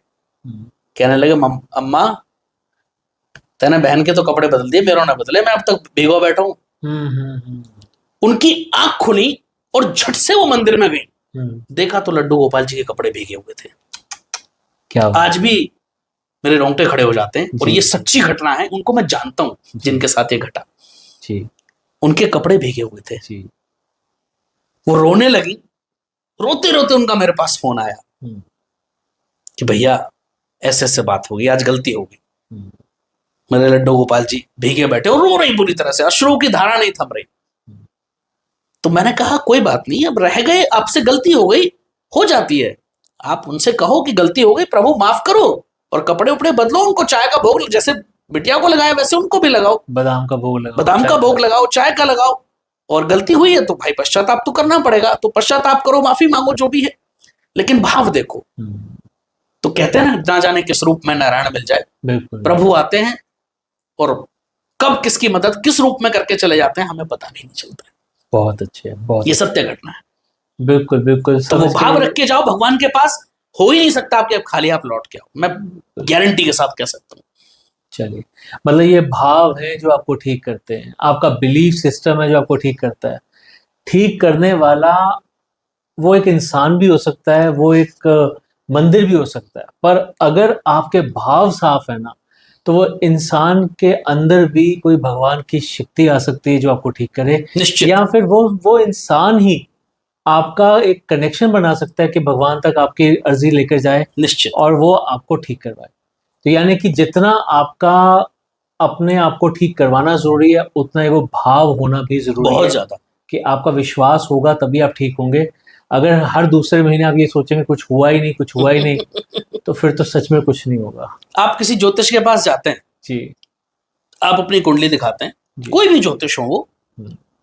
कहने लगे, अम्मा तेने बहन के तो कपड़े बदल दिए, मेरे ना बदले, मैं अब तक भीगो बैठा हूं। उनकी आंख खुली और झट से वो मंदिर में गई, देखा तो लड्डू गोपाल जी के कपड़े भीगे हुए थे। क्या आज भी मेरे रोंगटे खड़े हो जाते हैं, और ये सच्ची घटना है, उनको मैं जानता हूं जिनके साथ ये घटा जी। उनके कपड़े भीगे हुए थे जी। वो रोने लगी, रोते रोते उनका मेरे पास फोन आया कि भैया ऐसे ऐसे बात होगी, आज गलती होगी। मेरे लड्डू गोपाल जी भीगे बैठे और रो रही बुरी तरह से, अश्रुओं की धारा नहीं थम रही। तो मैंने कहा कोई बात नहीं, अब रह गए, आपसे गलती हो गई, हो जाती है, आप उनसे कहो कि गलती हो गई, प्रभु माफ करो, और कपड़े उपड़े बदलो, उनको चाय का भोग जैसे बिटिया को लगाया वैसे उनको भी लगाओ, बादाम का भोग लगाओ, चाय का लगाओ, और गलती हुई है तो भाई पश्चाताप तो करना पड़ेगा, तो पश्चाताप करो, माफी मांगो, जो भी है, लेकिन भाव देखो। तो कहते हैं ना, ना जाने किस रूप में नारायण मिल जाए, प्रभु आते हैं और कब किसकी मदद किस रूप में करके चले जाते हैं हमें पता भी नहीं चलता। बहुत अच्छे, बहुत ये सत्य घटना है। बिल्कुल बिल्कुल। तो वो भाव रख के जाओ भगवान के पास, हो ही नहीं सकता आपके खाली आप लौट के आओ, मैं गारंटी के साथ कह सकता हूँ। चलिए, मतलब ये भाव है जो आपको ठीक करते हैं, आपका बिलीफ सिस्टम है जो आपको ठीक करता है। ठीक करने वाला वो एक इंसान भी हो सकता है, वो एक मंदिर भी हो सकता है, पर अगर आपके भाव साफ है ना, तो वो इंसान के अंदर भी कोई भगवान की शक्ति आ सकती है जो आपको ठीक करे, या फिर वो इंसान ही आपका एक कनेक्शन बना सकता है कि भगवान तक आपकी अर्जी लेकर जाए निश्चित, और वो आपको ठीक करवाए। तो यानी कि जितना आपका अपने आप को ठीक करवाना जरूरी है, उतना ही वो भाव होना भी जरूरी है, बहुत ज्यादा, कि आपका विश्वास होगा तभी आप ठीक होंगे। अगर हर दूसरे महीने आप ये सोचेंगे कुछ हुआ ही नहीं तो फिर तो सच में कुछ नहीं होगा। आप किसी ज्योतिष के पास जाते हैं जी, आप अपनी कुंडली दिखाते हैं, कोई भी ज्योतिष हो, वो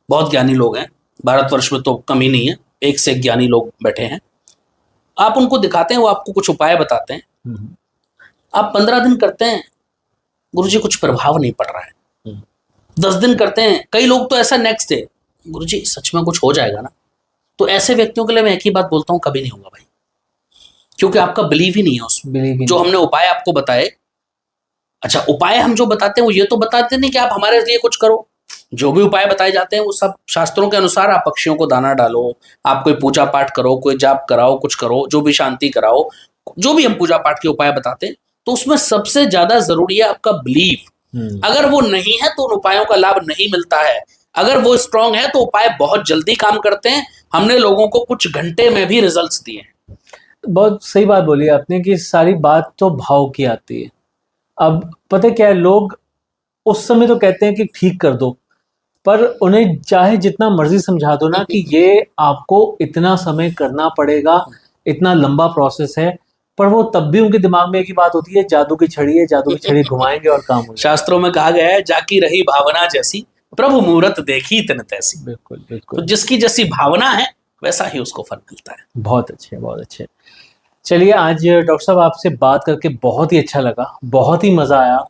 बहुत ज्ञानी लोग हैं भारतवर्ष में, तो कमी नहीं है, एक से एक ज्ञानी लोग बैठे हैं। आप उनको दिखाते हैं, वो आपको कुछ उपाय बताते हैं, आप 15 दिन करते हैं, गुरुजी कुछ प्रभाव नहीं पड़ रहा है। 10 दिन करते हैं, कई लोग तो ऐसा नेक्स्ट डे, गुरुजी सच में कुछ हो जाएगा ना? तो ऐसे व्यक्तियों के लिए मैं एक ही बात बोलता हूँ, कभी नहीं होगा भाई, क्योंकि आपका बिलीव ही नहीं है उसमें। जो हमने उपाय आपको बताए, अच्छा उपाय हम जो बताते हैं वो ये तो बताते नहीं कि आप हमारे लिए कुछ करो। जो भी उपाय बताए जाते हैं वो सब शास्त्रों के अनुसार, आप पक्षियों को दाना डालो, आप कोई पूजा पाठ करो, कोई जाप कराओ, कुछ करो, जो भी शांति कराओ, जो भी हम पूजा पाठ के उपाय बताते हैं, तो उसमें सबसे ज्यादा जरूरी है आपका बिलीव। अगर वो नहीं है तो उन उपायों का लाभ नहीं मिलता है। अगर वो स्ट्रांग है तो उपाय बहुत जल्दी काम करते हैं। हमने लोगों को कुछ घंटे में भी रिजल्ट्स दिए हैं। बहुत सही बात बोली आपने कि सारी बात तो भाव की आती है। अब पता क्या है, लोग उस समय तो कहते हैं कि ठीक कर दो, पर उन्हें चाहे जितना मर्जी समझा दो ना कि ये आपको इतना समय करना पड़ेगा, इतना लंबा प्रोसेस है, पर वो तब भी उनके दिमाग में एक ही बात होती है, जादू की छड़ी घुमाएंगे और काम हो जाएगा। शास्त्रों में कहा गया है, जाकी रही भावना जैसी, प्रभु मुहूर्त देखी तन तैसी। बिल्कुल बिल्कुल। तो जिसकी जैसी भावना है वैसा ही उसको फल मिलता है। बहुत अच्छे, बहुत अच्छे। चलिए, आज डॉक्टर साहब आपसे बात करके बहुत ही अच्छा लगा, बहुत ही मजा आया।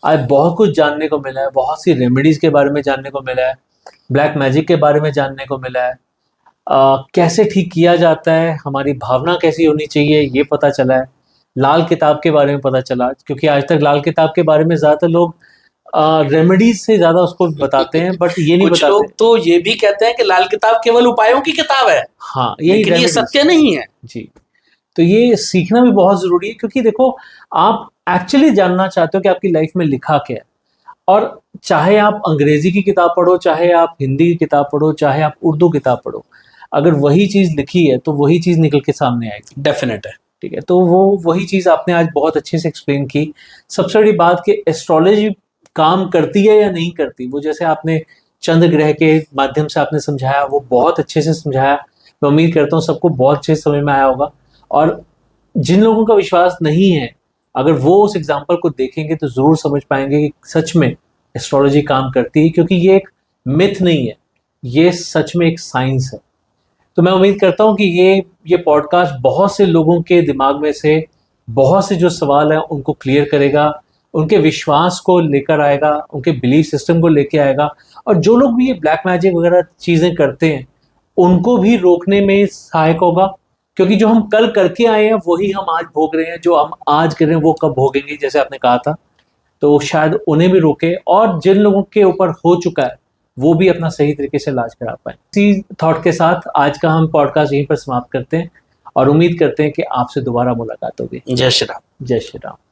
आज बहुत कुछ जानने को मिला है, बहुत सी रेमेडीज के बारे में जानने को मिला है, ब्लैक मैजिक के बारे में जानने को मिला है, कैसे ठीक किया जाता है, हमारी भावना कैसी होनी चाहिए ये पता चला है, लाल किताब के बारे में पता चला, क्योंकि आज तक लाल किताब के बारे में ज़्यादातर लोग रेमेडीज से ज़्यादा उसको बताते हैं, बट ये नहीं कुछ बताते। लोग तो ये भी कहते हैं कि लाल किताब केवल उपायों की किताब है। हाँ, यही लेकिन ये सत्य नहीं है जी। तो ये सीखना भी बहुत ज़रूरी है, क्योंकि देखो, आप एक्चुअली जानना चाहते हो कि आपकी लाइफ में लिखा क्या है, और चाहे आप अंग्रेजी की किताब पढ़ो, चाहे आप हिंदी की किताब पढ़ो, चाहे आप उर्दू किताब पढ़ो, अगर वही चीज़ लिखी है तो वही चीज़ निकल के सामने आएगी। डेफिनेट है। ठीक है, तो वो वही चीज़ आपने आज बहुत अच्छे से एक्सप्लेन की। सबसे बड़ी बात कि एस्ट्रोलॉजी काम करती है या नहीं करती, वो जैसे आपने चंद्र ग्रह के माध्यम से आपने समझाया, वो बहुत अच्छे से समझाया। मैं उम्मीद करता हूँ सबको बहुत अच्छे से समझ में आया होगा। और जिन लोगों का विश्वास नहीं है, अगर वो उस एग्जाम्पल को देखेंगे तो ज़रूर समझ पाएंगे कि सच में एस्ट्रोलॉजी काम करती है, क्योंकि ये एक मिथ नहीं है, ये सच में एक साइंस है। तो मैं उम्मीद करता हूँ कि ये पॉडकास्ट बहुत से लोगों के दिमाग में से बहुत से जो सवाल हैं उनको क्लियर करेगा, उनके विश्वास को लेकर आएगा, उनके बिलीफ सिस्टम को लेकर आएगा, और जो लोग भी ये ब्लैक मैजिक वगैरह चीज़ें करते हैं उनको भी रोकने में सहायक होगा, क्योंकि जो हम कल करके आए हैं वही हम आज भोग रहे हैं, जो हम आज कर रहे हैं वो कब भोगेंगे, जैसे आपने कहा था। तो शायद उन्हें भी रोके, और जिन लोगों के ऊपर हो चुका है वो भी अपना सही तरीके से इलाज करा पाए। इसी थॉट के साथ आज का हम पॉडकास्ट यहीं पर समाप्त करते हैं, और उम्मीद करते हैं कि आपसे दोबारा मुलाकात होगी। जय श्री राम। जय श्री राम।